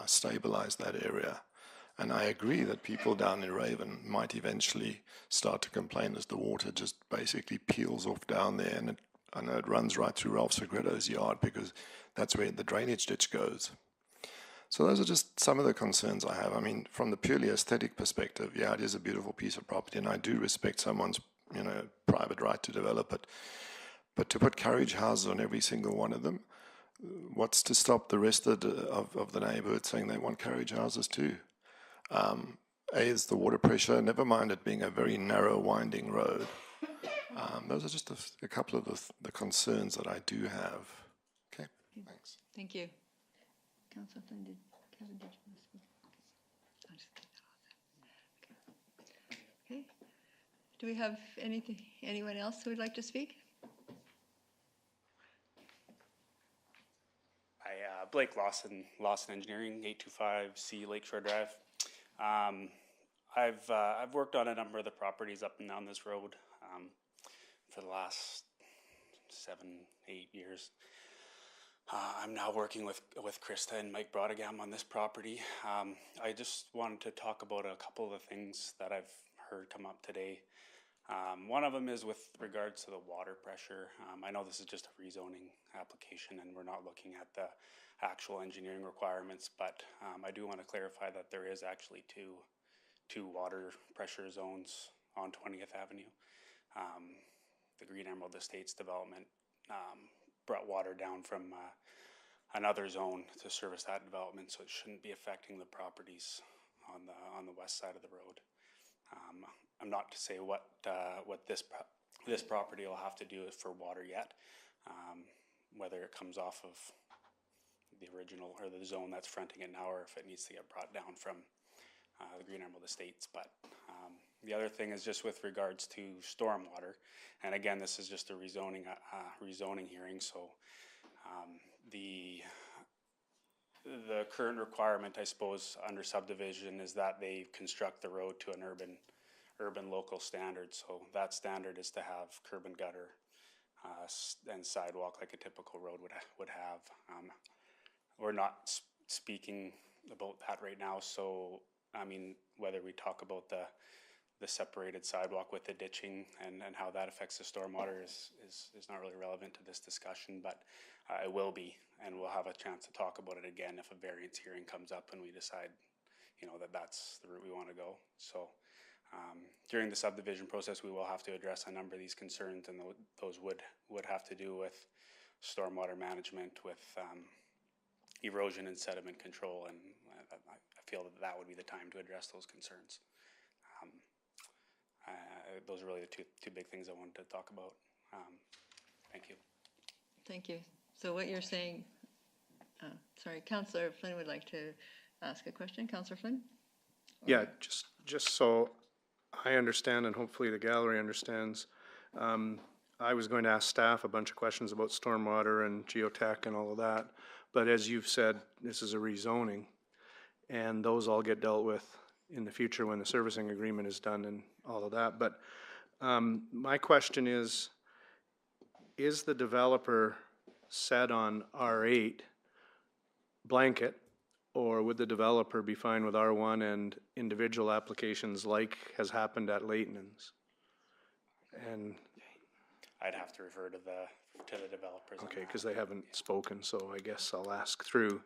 S14: stabilize that area. And I agree that people down in Raven might eventually start to complain as the water just basically peels off down there, and I know it runs right through Ralph Segretto's yard because that's where the drainage ditch goes. So those are just some of the concerns I have. I mean, from the purely aesthetic perspective, yeah, it is a beautiful piece of property, and I do respect someone's, private right to develop it. But to put carriage houses on every single one of them, what's to stop the rest of the neighborhood saying they want carriage houses too? Is the water pressure, never mind it being a very narrow, winding road. Those are just a couple of the concerns that I do have. Okay, thanks.
S2: Thank you. Councillor Flynn, Kevin, did you want to speak? I'll just take that off. Okay. Do we have anyone else who would like to speak?
S15: Hi, Blake Lawson Engineering, 825C Lakeshore Drive. I've worked on a number of the properties up and down this road for the last 7-8 years. I'm now working with Krista and Mike Brodegam on this property. I just wanted to talk about a couple of the things that I've heard come up today. One of them is with regards to the water pressure. I know this is just a rezoning application and we're not looking at the actual engineering requirements, but I do want to clarify that there is actually two water pressure zones on 20th Avenue. The Green Emerald Estates development brought water down from another zone to service that development, so it shouldn't be affecting the properties on the west side of the road. I'm not to say what this property will have to do for water yet, whether it comes off of the original or the zone that's fronting it now, or if it needs to get brought down from the Green Emerald Estates. But the other thing is just with regards to stormwater, and again, this is just a rezoning hearing, so the current requirement, I suppose, under subdivision is that they construct the road to an urban local standard. So that standard is to have curb and gutter and sidewalk like a typical road would have. We're not speaking about that right now, so I mean, whether we talk about the separated sidewalk with the ditching and how that affects the stormwater is not really relevant to this discussion, but it will be, and we'll have a chance to talk about it again if a variance hearing comes up and we decide, that that's the route we want to go. So during the subdivision process, we will have to address a number of these concerns, and those would have to do with stormwater management, with erosion and sediment control, and I feel that would be the time to address those concerns. Those are really the two big things I wanted to talk about. Thank you.
S2: Thank you. So what you're saying, sorry, Councillor Flynn would like to ask a question. Councillor Flynn?
S3: Yeah, just so I understand, and hopefully the gallery understands, I was going to ask staff a bunch of questions about stormwater and geotech and all of that, but as you've said, this is a rezoning, and those all get dealt with in the future when the servicing agreement is done and all of that. But my question is the developer set on R8 blanket, or would the developer be fine with R1 and individual applications like has happened at Leighton's? And
S15: I'd have to refer to the developers.
S3: okay, because they haven't spoken, so I guess I'll ask through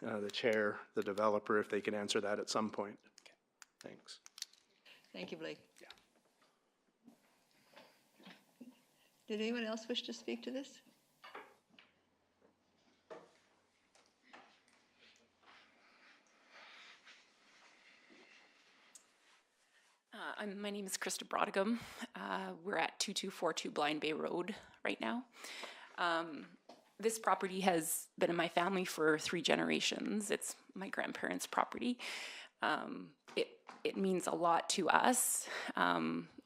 S3: the chair, the developer, if they can answer that at some point. Okay. Thanks.
S2: Thank you, Blake.
S15: Yeah.
S2: Did anyone else wish to speak to this?
S16: My name is Krista Brodegam. We're at 2242 Blind Bay Road right now. This property has been in my family for 3 generations. It's my grandparents' property. It means a lot to us.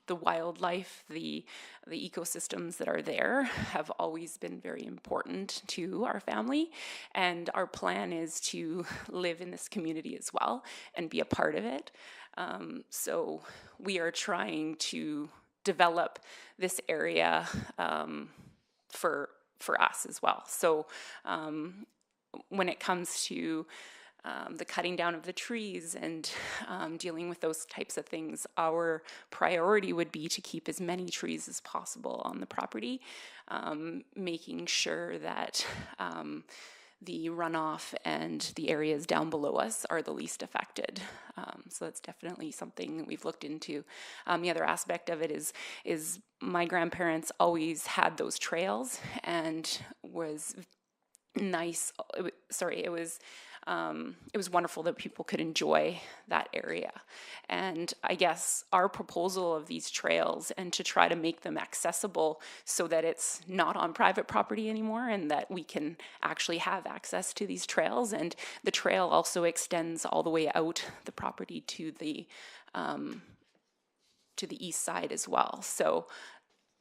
S16: The wildlife, the ecosystems that are there have always been very important to our family, and our plan is to live in this community as well and be a part of it. So we are trying to develop this area for us as well. So when it comes to the cutting down of the trees and dealing with those types of things, our priority would be to keep as many trees as possible on the property, making sure that the runoff and the areas down below us are the least affected. So that's definitely something that we've looked into. The other aspect of it is my grandparents always had those trails and was nice. It was wonderful that people could enjoy that area. And I guess our proposal of these trails and to try to make them accessible so that it's not on private property anymore and that we can actually have access to these trails. And the trail also extends all the way out the property to the east side as well. So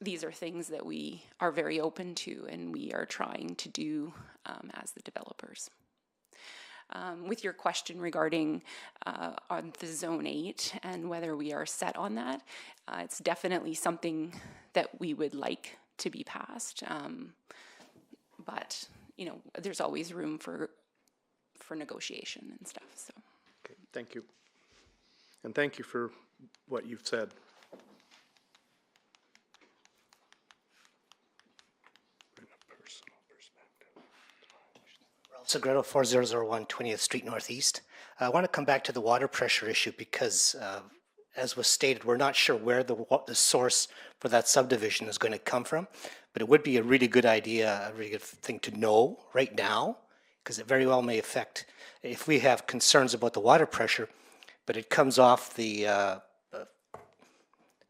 S16: these are things that we are very open to and we are trying to do as the developers. With your question regarding on the Zone 8 and whether we are set on that, it's definitely something that we would like to be passed. But, you know, there's always room for negotiation and stuff, so.
S3: Okay, thank you. And thank you for what you've said.
S7: Segredo 4001 20th Street Northeast. I want to come back to the water pressure issue because, as was stated, we're not sure where the source for that subdivision is going to come from, but it would be a really good idea, a really good thing to know right now, because it very well may affect, if we have concerns about the water pressure, but it comes off the, I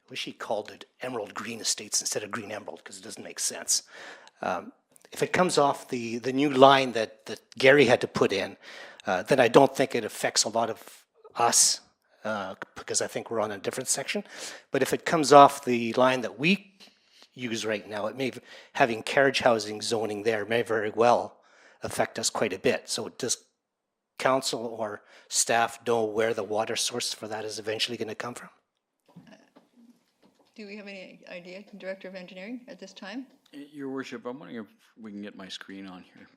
S7: wish he called it Emerald Green Estates instead of Green Emerald, because it doesn't make sense. If it comes off the new line that Gary had to put in, then I don't think it affects a lot of us, because I think we're on a different section. But if it comes off the line that we use right now, it may, having carriage housing zoning there may very well affect us quite a bit. So does council or staff know where the water source for that is eventually going to come from?
S2: Do we have any idea, Director of Engineering, at this time?
S17: Your Worship, I'm wondering if we can get my screen on here.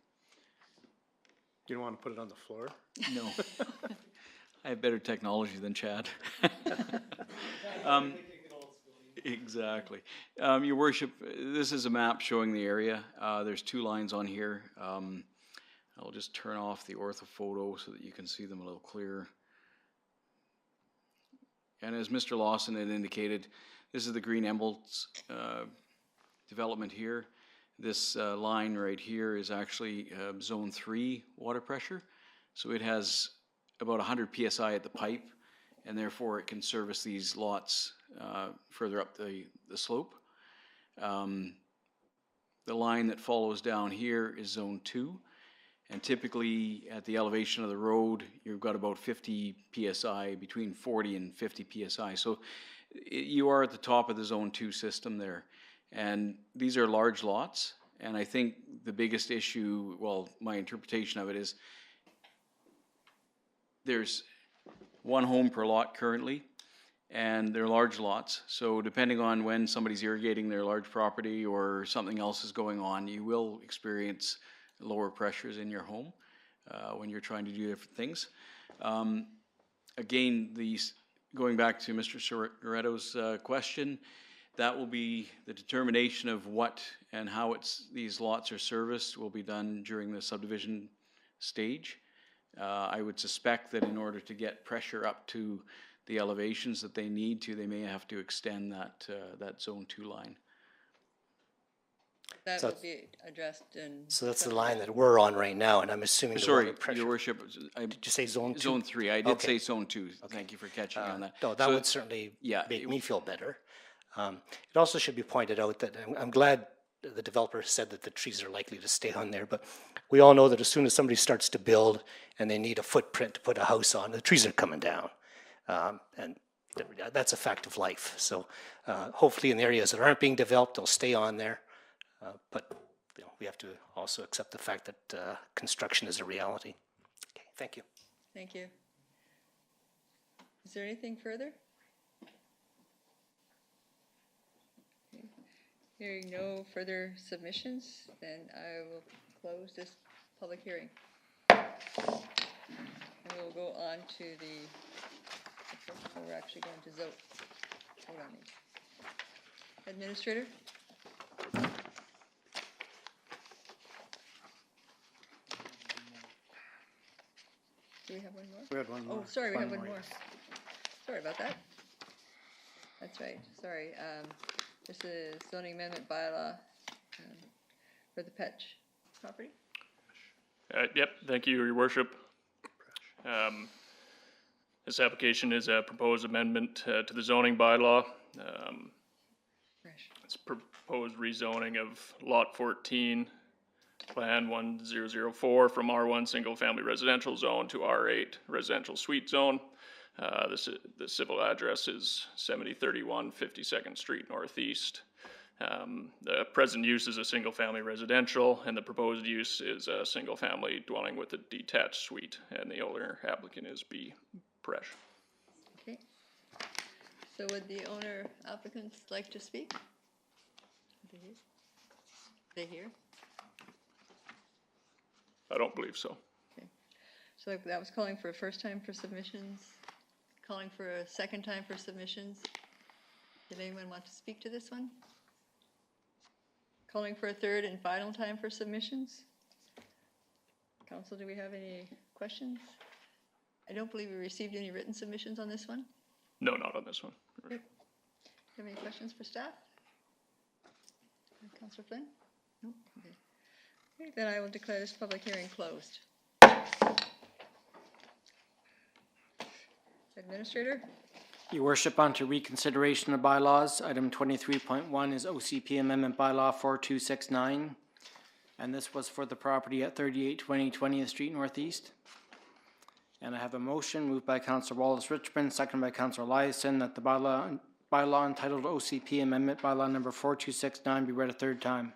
S3: You don't want to put it on the floor?
S17: No. I have better technology than Chad. Exactly. Your Worship, this is a map showing the area. There's two lines on here. I'll just turn off the orthophoto so that you can see them a little clearer. And as Mr. Lawson had indicated, this is the Green Emeralds development here. This line right here is actually Zone 3 water pressure. So it has about 100 psi at the pipe, and therefore it can service these lots further up the slope. The line that follows down here is Zone 2. And typically at the elevation of the road, you've got about 50 psi, between 40 and 50 psi. So you are at the top of the Zone 2 system there. And these are large lots. And I think the biggest issue, well, my interpretation of it is there's one home per lot currently, and they're large lots. So depending on when somebody's irrigating their large property or something else is going on, you will experience lower pressures in your home when you're trying to do different things. Again, going back to Mr. Soretto's question, that will be the determination of what and how these lots are serviced will be done during the subdivision stage. I would suspect that in order to get pressure up to the elevations that they need to, they may have to extend that Zone 2 line.
S2: That will be addressed in...
S7: So that's the line that we're on right now, and I'm assuming the water pressure...
S3: Your Worship,
S7: did you say Zone 2?
S3: Zone 3. I did say Zone 2. Okay. Thank you for catching me on that.
S7: No, that would certainly make me feel better. It also should be pointed out that I'm glad the developer said that the trees are likely to stay on there, but we all know that as soon as somebody starts to build and they need a footprint to put a house on, the trees are coming down. And that's a fact of life. So hopefully in the areas that aren't being developed, they'll stay on there. But we have to also accept the fact that construction is a reality. Okay, thank you.
S2: Thank you. Is there anything further? Okay. Hearing no further submissions, then I will close this public hearing. And we'll go on to the, we're actually going to vote on it. Administrator? Do we have one more?
S3: We had one more.
S2: Oh, sorry, we have one
S3: more.
S2: more. Sorry about that. That's right, sorry. This is zoning amendment bylaw for the Petch property.
S5: Yep, thank you, Your Worship. This application is a proposed amendment to the zoning bylaw. It's proposed rezoning of Lot 14, Plan 1004 from R1 Single Family Residential Zone to R8 Residential Suite Zone. The civil address is 7031 52nd Street Northeast. The present use is a single family residential, and the proposed use is a single family dwelling with a detached suite, and the owner applicant is B. Presh.
S2: Okay. So would the owner applicants like to speak? They here?
S5: I don't believe so.
S2: Okay. So that was calling for a first time for submissions, calling for a second time for submissions. Did anyone want to speak to this one? Calling for a third and final time for submissions? Council, do we have any questions? I don't believe we received any written submissions on this one.
S5: No, not on this one.
S2: Do you have any questions for staff? Councillor Flynn? No? Okay. Okay, then I will declare this public hearing closed. Administrator?
S4: Your worship, on to reconsideration of bylaws. Item 23.1 is OCP Amendment Bylaw 4269. And this was for the property at 3820 20th Street Northeast. And I have a motion moved by Councillor Wallace Richmond, seconded by Councillor Eliason, that the bylaw entitled OCP Amendment Bylaw number 4269 be read a third time.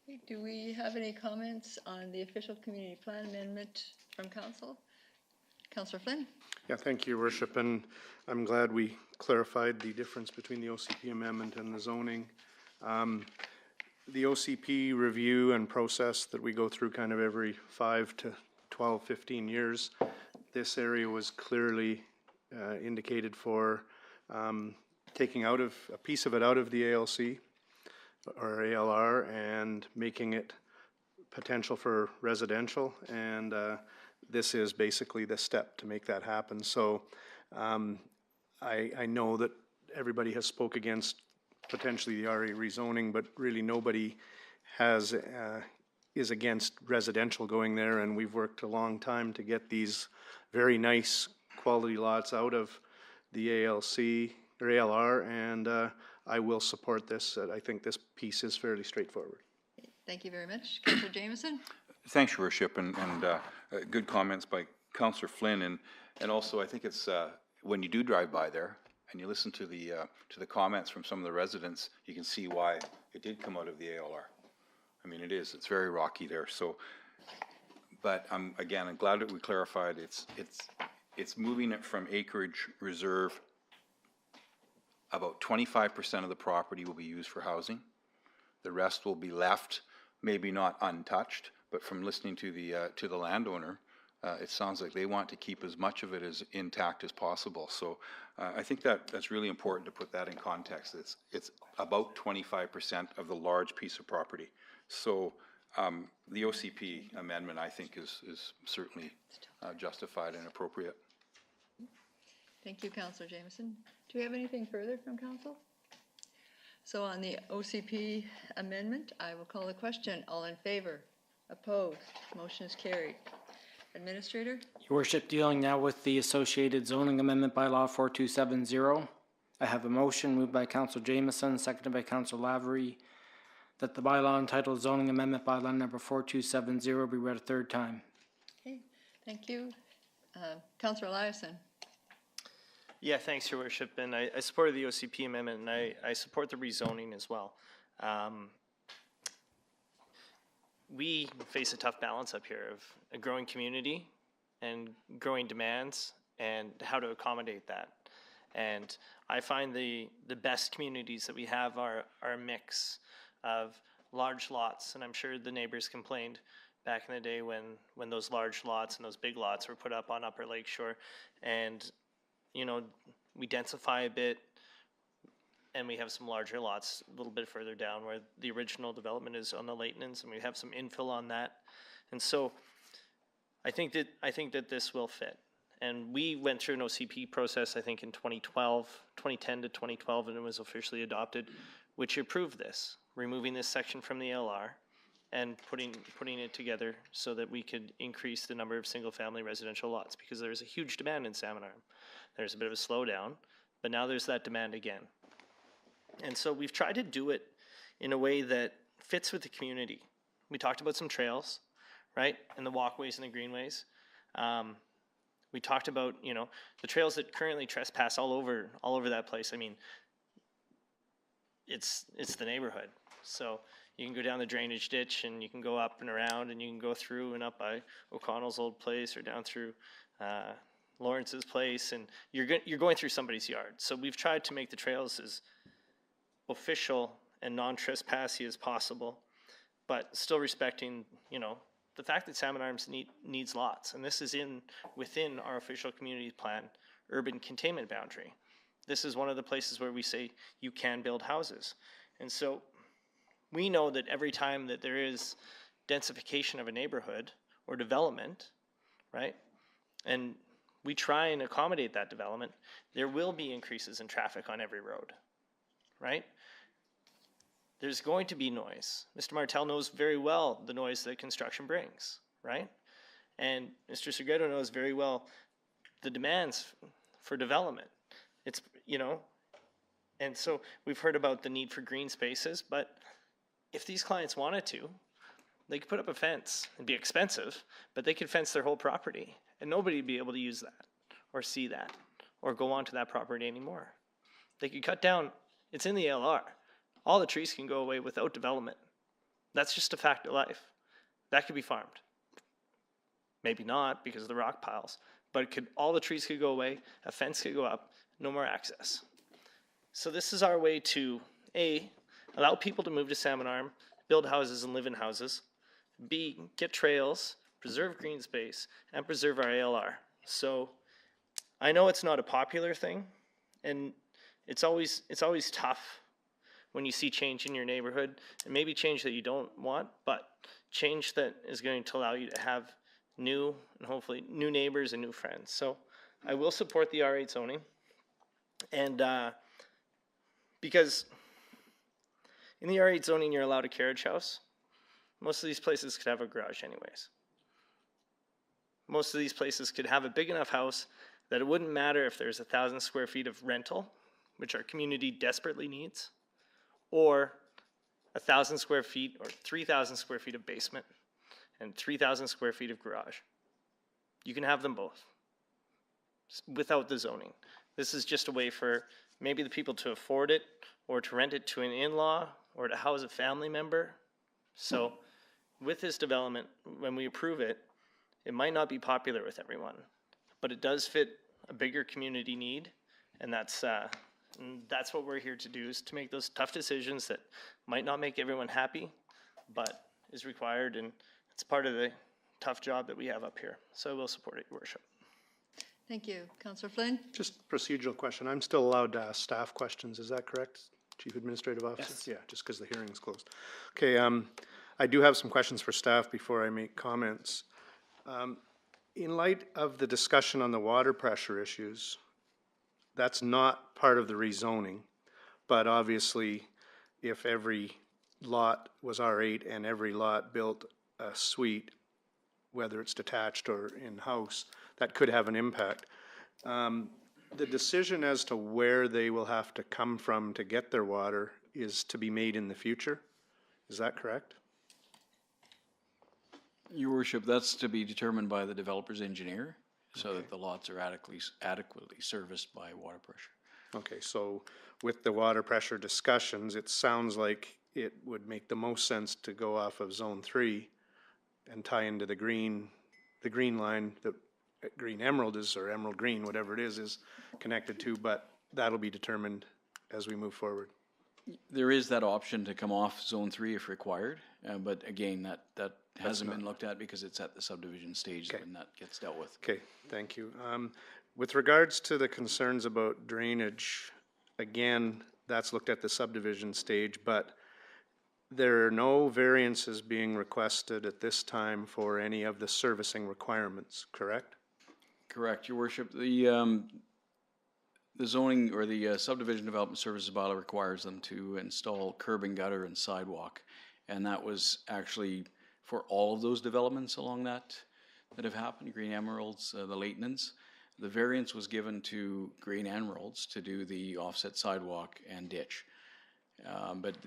S2: Okay, do we have any comments on the official community plan amendment from council? Councillor Flynn?
S3: Yeah, thank you, Your Worship, and I'm glad we clarified the difference between the OCP amendment and the zoning. The OCP review and process that we go through kind of every 5 to 12, 15 years, this area was clearly indicated for taking out of a piece of it out of the ALC or ALR and making it potential for residential, and this is basically the step to make that happen. So I know that everybody has spoke against potentially the RA rezoning, but really nobody has is against residential going there, and we've worked a long time to get these very nice quality lots out of the ALC or ALR, and I will support this. I think this piece is fairly straightforward.
S2: Thank you very much. Councillor Jameson?
S12: Thanks, Your Worship, and good comments by Councillor Flynn, and also I think it's when you do drive by there and you listen to the comments from some of the residents, you can see why it did come out of the ALR. I mean, it's very rocky there. So, but I'm glad that we clarified it's moving it from acreage reserve. About 25% of the property will be used for housing. The rest will be left, maybe not untouched, but from listening to the landowner, it sounds like they want to keep as much of it as intact as possible. So I think that's really important to put that in context. It's about 25% of the large piece of property. So the OCP amendment, I think, is certainly justified and appropriate.
S2: Thank you, Councillor Jameson. Do we have anything further from council? So on the OCP amendment, I will call the question. All in favor? Opposed? Motion is carried. Administrator?
S4: Your worship, dealing now with the associated zoning amendment bylaw 4270. I have a motion moved by Councillor Jameson, seconded by Councillor Lavery, that the bylaw entitled zoning amendment bylaw number 4270 be read a third time.
S2: Okay, thank you. Councillor Eliason?
S6: Yeah, thanks, Your Worship, and I supported the OCP amendment, and I support the rezoning as well. We face a tough balance up here of a growing community and growing demands and how to accommodate that. And I find the best communities that we have are a mix of large lots, and I'm sure the neighbors complained back in the day when those large lots and those big lots were put up on Upper Lakeshore, and we densify a bit, and we have some larger lots a little bit further down where the original development is on the Leightonans, and we have some infill on that. And so I think that this will fit. And we went through an OCP process, I think, in 2010 to 2012, and it was officially adopted, which approved this, removing this section from the LR and putting it together so that we could increase the number of single-family residential lots, because there's a huge demand in Salmon Arm. There's a bit of a slowdown, but now there's that demand again. And so we've tried to do it in a way that fits with the community. We talked about some trails, right, and the walkways and the greenways. We talked about, the trails that currently trespass all over that place. I mean, it's the neighborhood. So you can go down the drainage ditch, and you can go up and around, and you can go through and up by O'Connell's old place or down through Lawrence's place, and you're going through somebody's yard. So we've tried to make the trails as official and non-trespassy as possible, but still respecting, the fact that Salmon Arms needs lots, and this is within our official community plan urban containment boundary. This is one of the places where we say you can build houses. And so we know that every time that there is densification of a neighborhood or development, right, and we try and accommodate that development, there will be increases in traffic on every road, right? There's going to be noise. Mr. Martel knows very well the noise that construction brings, right? And Mr. Segredo knows very well the demands for development. It's, and so we've heard about the need for green spaces, but if these clients wanted to, they could put up a fence. It'd be expensive, but they could fence their whole property, and nobody would be able to use that or see that or go onto that property anymore. They could cut down, it's in the LR. All the trees can go away without development. That's just a fact of life. That could be farmed. Maybe not because of the rock piles, but all the trees could go away, a fence could go up, no more access. So this is our way to, A, allow people to move to Salmon Arm, build houses and live in houses. B, get trails, preserve green space, and preserve our ALR. So I know it's not a popular thing, and it's always tough when you see change in your neighborhood, and maybe change that you don't want, but change that is going to allow you to have new and hopefully new neighbors and new friends. So I will support the R8 zoning, and because in the R8 zoning you're allowed a carriage house. Most of these places could have a garage anyways. Most of these places could have a big enough house that it wouldn't matter if there's 1,000 square feet of rental, which our community desperately needs, or 1,000 square feet or 3,000 square feet of basement and 3,000 square feet of garage. You can have them both without the zoning. This is just a way for maybe the people to afford it or to rent it to an in-law or to house a family member. So with this development, when we approve it, it might not be popular with everyone, but it does fit a bigger community need, and that's what we're here to do, is to make those tough decisions that might not make everyone happy, but is required, and it's part of the tough job that we have up here. So I will support it, Your Worship.
S2: Thank you. Councillor Flynn?
S3: Just procedural question. I'm still allowed to ask staff questions. Is that correct, Chief Administrative Officer?
S6: Yes.
S3: Yeah, just because the hearing is closed. Okay, I do have some questions for staff before I make comments. In light of the discussion on the water pressure issues, that's not part of the rezoning, but obviously if every lot was R8 and every lot built a suite, whether it's detached or in-house, that could have an impact. The decision as to where they will have to come from to get their water is to be made in the future. Is that correct?
S17: Your Worship, that's to be determined by the developer's engineer, so that the lots are adequately serviced by water pressure.
S3: Okay, so with the water pressure discussions, it sounds like it would make the most sense to go off of Zone 3 and tie into the green line Green Emerald is, or Emerald Green, whatever it is connected to, but that'll be determined as we move forward.
S17: There is that option to come off Zone 3 if required, but again, that hasn't been looked at because it's at the subdivision stage when that gets dealt with.
S3: Okay, thank you. With regards to the concerns about drainage, again, that's looked at the subdivision stage, but there are no variances being requested at this time for any of the servicing requirements, correct?
S17: Correct, Your Worship. The zoning or the subdivision development services bylaw requires them to install curb and gutter and sidewalk. And that was actually for all of those developments along that have happened, Green Emeralds, the Leightonans. The variance was given to Green Emeralds to do the offset sidewalk and ditch. But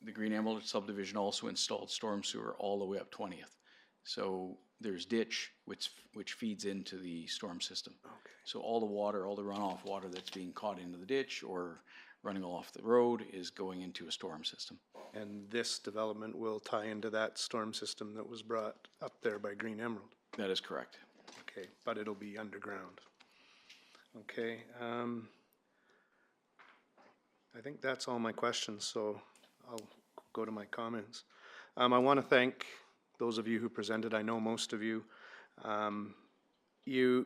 S17: the Green Emerald subdivision also installed storm sewer all the way up 20th. So there's ditch which feeds into the storm system. Okay. So all the water, all the runoff water that's being caught into the ditch or running off the road is going into a storm system.
S3: And this development will tie into that storm system that was brought up there by Green Emerald?
S17: That is correct.
S3: Okay, but it'll be underground. Okay, I think that's all my questions, so I'll go to my comments. I want to thank those of you who presented. I know most of you. You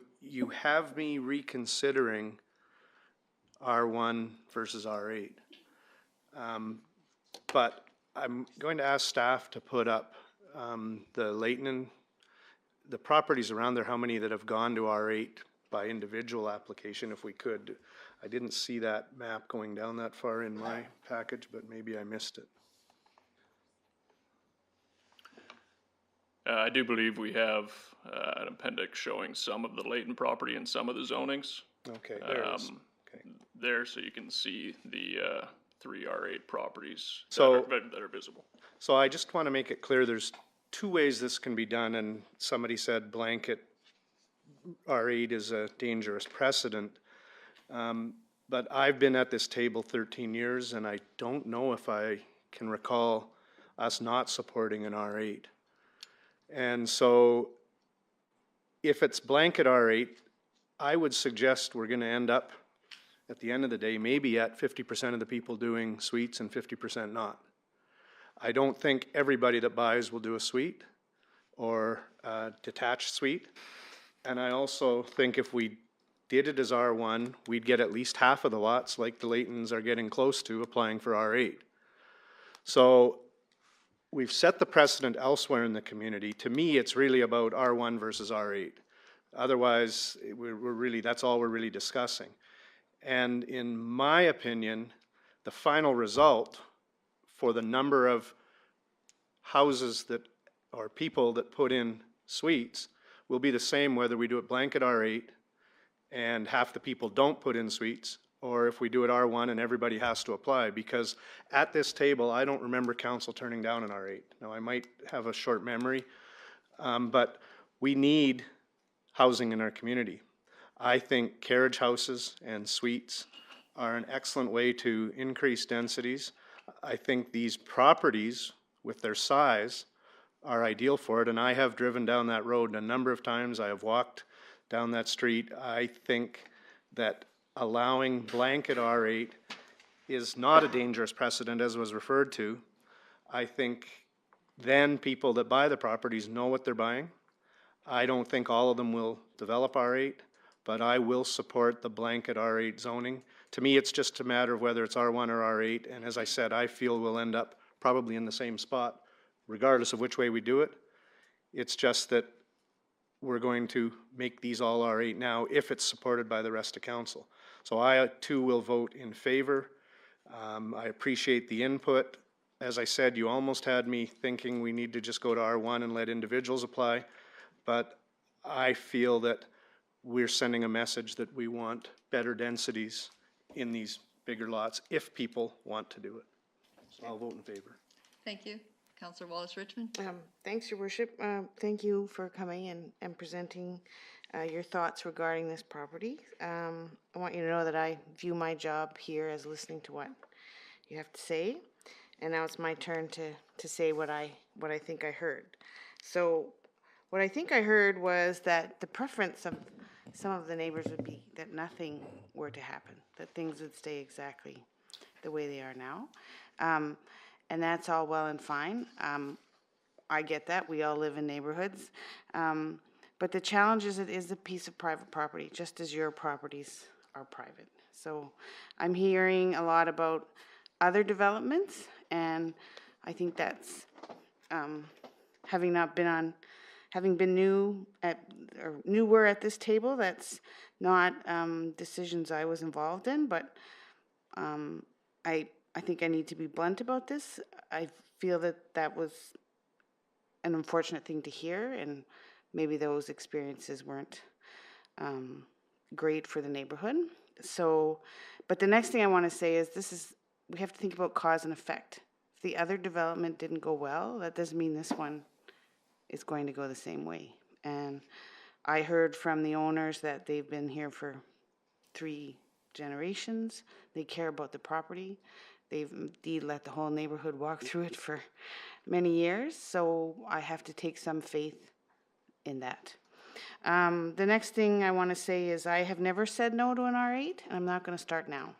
S3: have me reconsidering R1 versus R8. But I'm going to ask staff to put up the Leighton, the properties around there, how many that have gone to R8 by individual application, if we could. I didn't see that map going down that far in my package, but maybe I missed it.
S5: I do believe we have an appendix showing some of the Leighton property and some of the zonings.
S3: Okay, there it is. Okay.
S5: There, so you can see the 3 R8 properties
S3: So-
S5: that are visible.
S3: So I just want to make it clear, there's two ways this can be done, and somebody said blanket R8 is a dangerous precedent. But I've been at this table 13 years, and I don't know if I can recall us not supporting an R8. And so if it's blanket R8, I would suggest we're going to end up, at the end of the day, maybe at 50% of the people doing suites and 50% not. I don't think everybody that buys will do a suite or a detached suite. And I also think if we did it as R1, we'd get at least half of the lots, like the Leightons are getting close to, applying for R8. So we've set the precedent elsewhere in the community. To me, it's really about R1 versus R8. Otherwise, that's all we're really discussing. And in my opinion, the final result for the number of houses that, or people that put in suites, will be the same whether we do it blanket R8 and half the people don't put in suites, or if we do it R1 and everybody has to apply. Because at this table, I don't remember council turning down an R8. Now, I might have a short memory, but we need housing in our community. I think carriage houses and suites are an excellent way to increase densities. I think these properties, with their size, are ideal for it, and I have driven down that road a number of times. I have walked down that street. I think that allowing blanket R8 is not a dangerous precedent, as was referred to. I think then people that buy the properties know what they're buying. I don't think all of them will develop R8, but I will support the blanket R8 zoning. To me, it's just a matter of whether it's R1 or R8, and as I said, I feel we'll end up probably in the same spot, regardless of which way we do it. It's just that we're going to make these all R8 now if it's supported by the rest of council. So I too will vote in favor. I appreciate the input. As I said, you almost had me thinking we need to just go to R1 and let individuals apply, but I feel that we're sending a message that we want better densities in these bigger lots if people want to do it. So I'll vote in favor.
S2: Thank you. Councillor Wallace-Richmond.
S18: Thanks, Your Worship. Thank you for coming and presenting your thoughts regarding this property. I want you to know that I view my job here as listening to what you have to say, and now it's my turn to say what I think I heard. So what I think I heard was that the preference of some of the neighbors would be that nothing were to happen, that things would stay exactly the way they are now. And that's all well and fine. I get that. We all live in neighborhoods. But the challenge is it is a piece of private property, just as your properties are private. So I'm hearing a lot about other developments, and I think that's, having been newer at this table, that's not decisions I was involved in, but I think I need to be blunt about this. I feel that was an unfortunate thing to hear, and maybe those experiences weren't great for the neighborhood. So, but the next thing I want to say is we have to think about cause and effect. If the other development didn't go well, that doesn't mean this one is going to go the same way. And I heard from the owners that they've been here for 3 generations. They care about the property. They've indeed let the whole neighborhood walk through it for many years, so I have to take some faith in that. The next thing I want to say is I have never said no to an R8, and I'm not going to start now,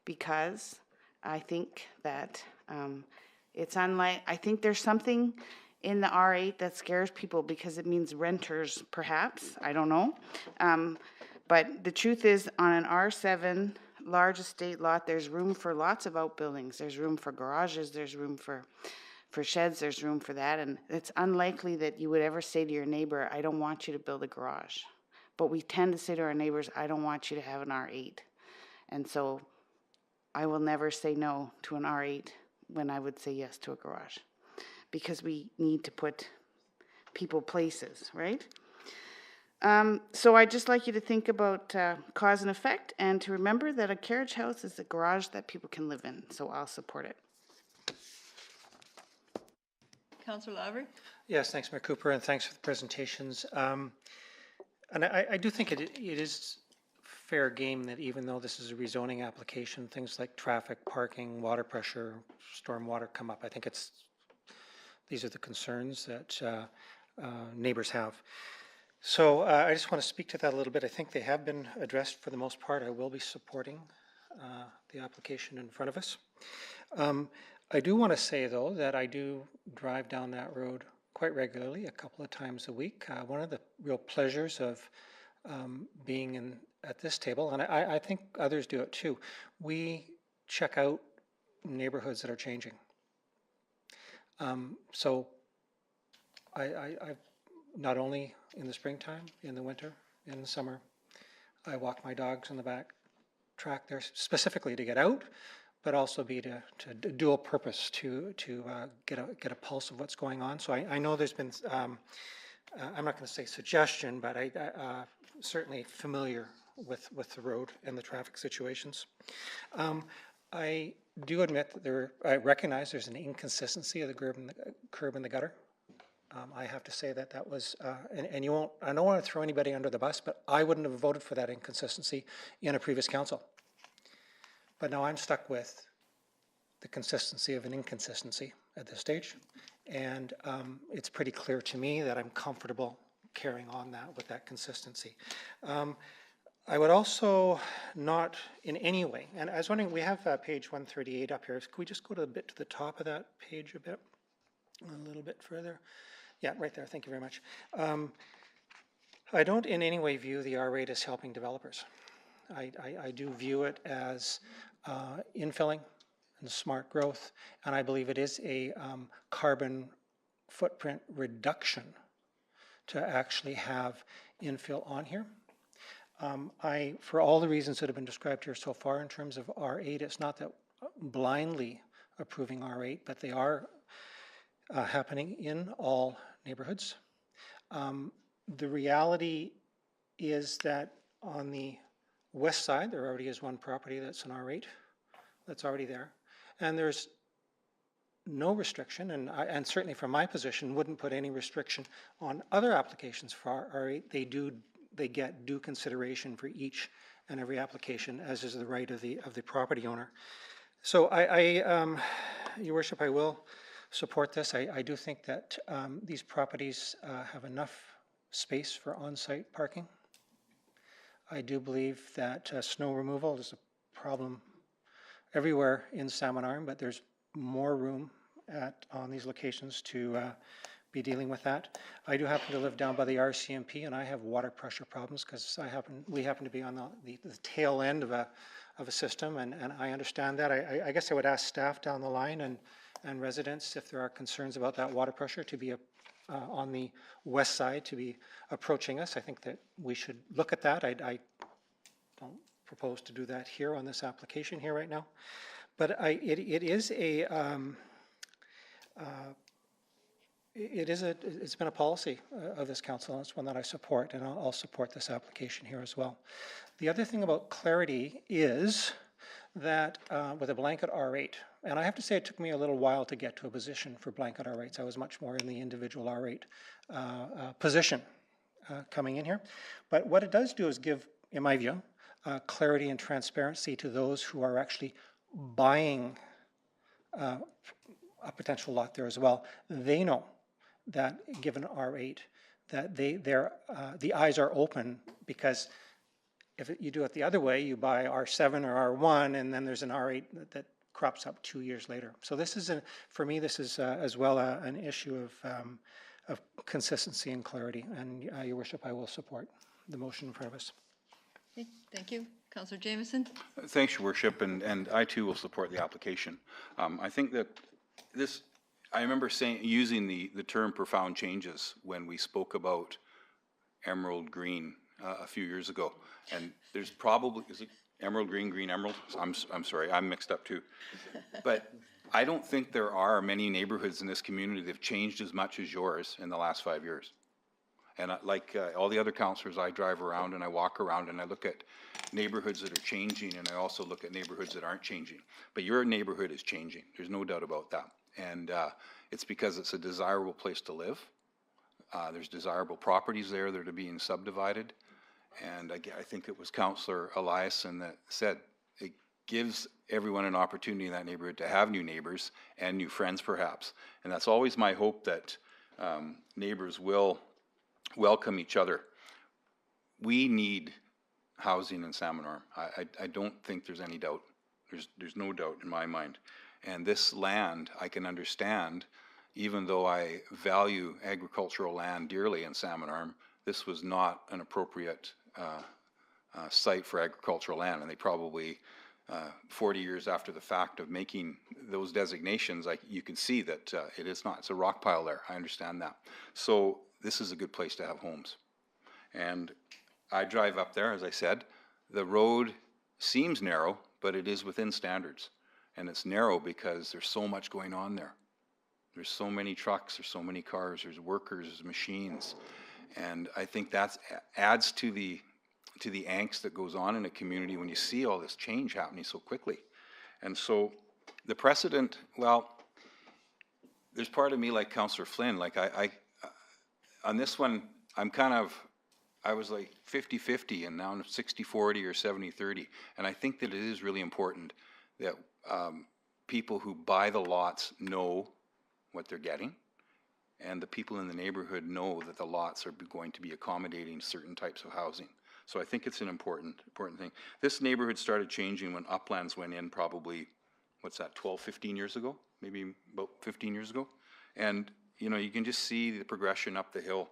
S18: because I think that I think there's something in the R8 that scares people because it means renters, perhaps, I don't know. But the truth is, on an R7 large estate lot, there's room for lots of outbuildings. There's room for garages, there's room for sheds, there's room for that, and it's unlikely that you would ever say to your neighbor, I don't want you to build a garage. But we tend to say to our neighbors, I don't want you to have an R8. And so I will never say no to an R8 when I would say yes to a garage, because we need to put people places, right? So I'd just like you to think about cause and effect, and to remember that a carriage house is a garage that people can live in, so I'll support it.
S2: Councillor Lowry?
S19: Yes, thanks, Mayor Cooper, and thanks for the presentations. And I do think it is fair game that even though this is a rezoning application, things like traffic, parking, water pressure, stormwater come up. I think these are the concerns that neighbors have. So I just want to speak to that a little bit. I think they have been addressed for the most part. I will be supporting the application in front of us. I do want to say, though, that I do drive down that road quite regularly, a couple of times a week. One of the real pleasures of being at this table, and I think others do it too, we check out neighborhoods that are changing. So I not only in the springtime, in the winter, in the summer, I walk my dogs on the back track there specifically to get out, but also be to dual purpose to get a pulse of what's going on. So I know there's been, I'm not going to say suggestion, but I certainly familiar with the road and the traffic situations. I do admit that I recognize there's an inconsistency of the curb and the gutter. I have to say that was, and you won't, I don't want to throw anybody under the bus, but I wouldn't have voted for that inconsistency in a previous council. But now I'm stuck with the consistency of an inconsistency at this stage. And it's pretty clear to me that I'm comfortable carrying on with that consistency. I would also not in any way, and I was wondering, we have page 138 up here. Can we just go to the top of that page a bit? A little bit further. Yeah, right there. Thank you very much. I don't in any way view the R8 as helping developers. I do view it as infilling and smart growth, and I believe it is a carbon footprint reduction to actually have infill on here. For all the reasons that have been described here so far in terms of R8, it's not that blindly approving R8, but they are happening in all neighborhoods. The reality is that on the west side, there already is one property that's an R8 that's already there. And there's no restriction, and certainly from my position, wouldn't put any restriction on other applications for R8. They get due consideration for each and every application, as is the right of the property owner. So Your Worship, I will support this. I do think that these properties have enough space for on-site parking. I do believe that snow removal is a problem everywhere in Salmon Arm, but there's more room on these locations to be dealing with that. I do happen to live down by the RCMP, and I have water pressure problems because we happen to be on the tail end of a system, and I understand that. I guess I would ask staff down the line and residents if there are concerns about that water pressure to be on the west side to be approaching us. I think that we should look at that. I don't propose to do that here on this application here right now, but it's been a policy of this council, and it's one that I support, and I'll support this application here as well. The other thing about clarity is that with a blanket R8, and I have to say it took me a little while to get to a position for blanket R8s. I was much more in the individual R8 position coming in here. But what it does do is give, in my view, clarity and transparency to those who are actually buying a potential lot there as well. They know that given R8, that the eyes are open, because if you do it the other way, you buy R7 or R1, and then there's an R8 that crops up 2 years later. So this is, for me, this is as well an issue of consistency and clarity. And Your Worship, I will support the motion in front of us.
S2: Okay, thank you. Councillor Jameson?
S12: Thanks, Your Worship, and I too will support the application. I think that I remember using the term profound changes when we spoke about emerald green a few years ago. And there's probably, is it emerald green, green emerald? I'm sorry, I'm mixed up too. But I don't think there are many neighborhoods in this community that have changed as much as yours in the last 5 years. And like all the other councillors, I drive around and I walk around and I look at neighborhoods that are changing, and I also look at neighborhoods that aren't changing. But your neighborhood is changing. There's no doubt about that. And it's because it's a desirable place to live. There's desirable properties there that are being subdivided. And I think it was Councillor Eliason that said it gives everyone an opportunity in that neighborhood to have new neighbors and new friends perhaps. And that's always my hope, that neighbors will welcome each other. We need housing in Salmon Arm. I don't think there's any doubt. There's no doubt in my mind. And this land, I can understand, even though I value agricultural land dearly in Salmon Arm, this was not an appropriate site for agricultural land. And they probably, 40 years after the fact of making those designations, you can see that it is not. It's a rock pile there. I understand that. So this is a good place to have homes. And I drive up there, as I said. The road seems narrow, but it is within standards. And it's narrow because there's so much going on there. There's so many trucks, there's so many cars, there's workers, there's machines. And I think that adds to the angst that goes on in a community when you see all this change happening so quickly. And so the precedent, well, there's part of me like Councillor Flynn, like on this one, I was like 50-50, and now I'm 60-40 or 70-30. And I think that it is really important that people who buy the lots know what they're getting, and the people in the neighborhood know that the lots are going to be accommodating certain types of housing. So I think it's an important thing. This neighborhood started changing when Uplands went in probably, 12, 15 years ago? Maybe about 15 years ago. And, you can just see the progression up the hill,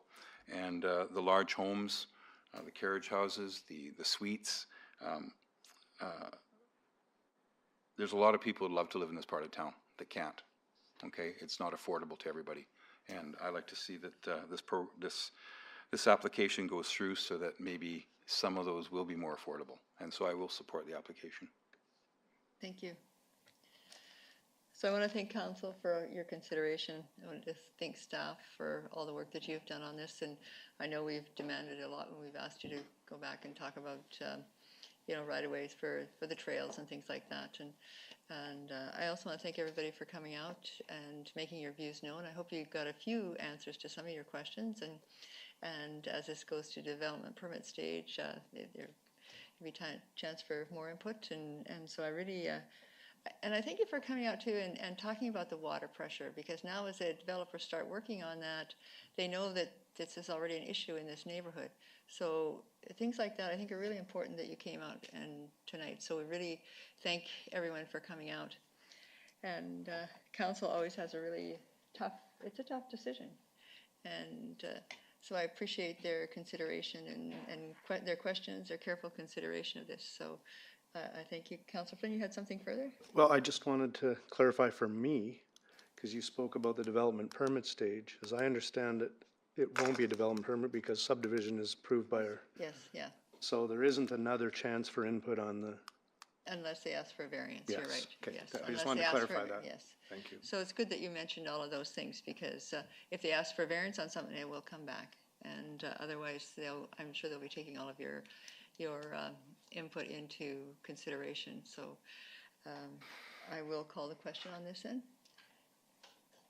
S12: and the large homes, the carriage houses, the suites. There's a lot of people who love to live in this part of town that can't. Okay, it's not affordable to everybody, and I like to see that this application goes through so that maybe some of those will be more affordable, and so I will support the application.
S2: Thank you. So I want to thank Council for your consideration. I want to thank staff for all the work that you've done on this, and I know we've demanded a lot when we've asked you to go back and talk about right-of-ways for the trails and things like that. And I also want to thank everybody for coming out and making your views known. I hope you got a few answers to some of your questions, and as this goes to development permit stage, there will be chance for more input, and so I really And I thank you for coming out too and talking about the water pressure, because now as the developers start working on that, they know that this is already an issue in this neighborhood. So things like that I think are really important that you came out and tonight. So we really thank everyone for coming out. And council always has a really tough, it's a tough decision. And so I appreciate their consideration and their questions, their careful consideration of this. So I thank you. Councillor Flynn, you had something further?
S3: Well, I just wanted to clarify for me, because you spoke about the development permit stage. As I understand it, it won't be a development permit because subdivision is approved by our.
S2: Yes, yeah.
S3: So there isn't another chance for input on the.
S2: Unless they ask for a variance, you're
S3: Yes,
S2: right.
S3: okay.
S2: Yes,
S3: I just
S2: unless
S3: wanted
S2: they
S3: to
S2: ask for
S3: clarify
S2: a-
S3: that.
S2: Yes.
S3: Thank you.
S2: So it's good that you mentioned all of those things, because if they ask for a variance on something, it will come back. And otherwise, I'm sure they'll be taking all of your input into consideration. So I will call the question on this then.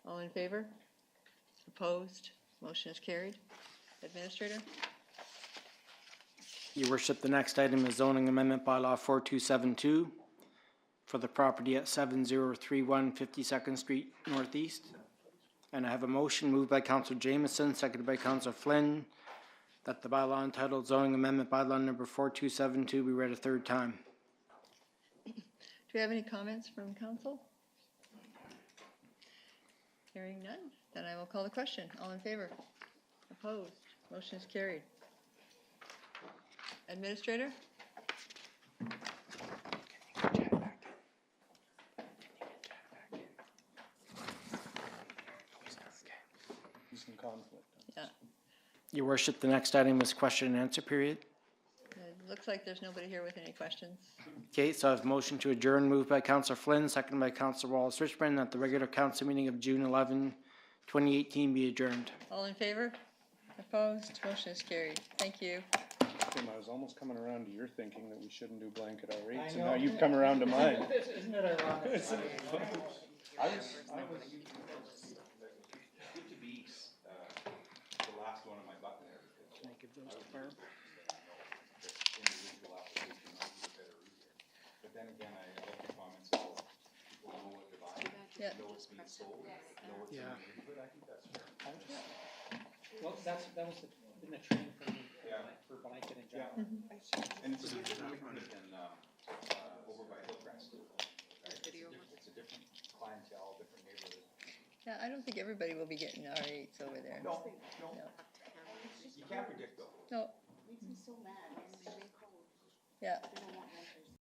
S2: All in favor? Opposed? Motion is carried. Administrator?
S4: Your worship, the next item is zoning amendment bylaw 4272 for the property at 7031 52nd Street Northeast. And I have a motion moved by Councillor Jameson, seconded by Councillor Flynn, that the bylaw entitled zoning amendment bylaw number 4272 be read a third time.
S2: Do we have any comments from council? Hearing none, then I will call the question. All in favor? Opposed? Motion is carried. Administrator?
S3: He's in conflict.
S2: Yeah.
S4: Your worship, the next item is question and answer period.
S2: It looks like there's nobody here with any questions.
S4: Okay, so I have a motion to adjourn moved by Councillor Flynn, seconded by Councillor Wallace Richmond, that the regular council meeting of June 11, 2018 be adjourned.
S2: All in favor? Opposed? Motion is carried. Thank you.
S3: Tim, I was almost coming around to your thinking that we shouldn't do blanket R8s, and now you've come around to mine.
S4: Isn't it ironic?
S3: I was.
S12: Good to be the last one on my button there.
S4: Can I give those to Barb?
S12: Individual application might be a better easier. But then again, I like the comments about people know what they're buying,
S2: Yeah.
S12: know what's being sold, know what's in
S4: Yeah.
S12: the neighborhood. I think that's fair.
S19: Well, that was been the training for me, for blanket and
S12: Yeah.
S19: general.
S12: And it's a bit different than over by Hillcrest. It's a different clientele, different neighborhood.
S2: Yeah, I don't think everybody will be getting R8s over there.
S12: No. You can't predict though.
S2: No.
S9: Makes me so mad when they make holes.
S2: Yeah.
S9: They don't want renters.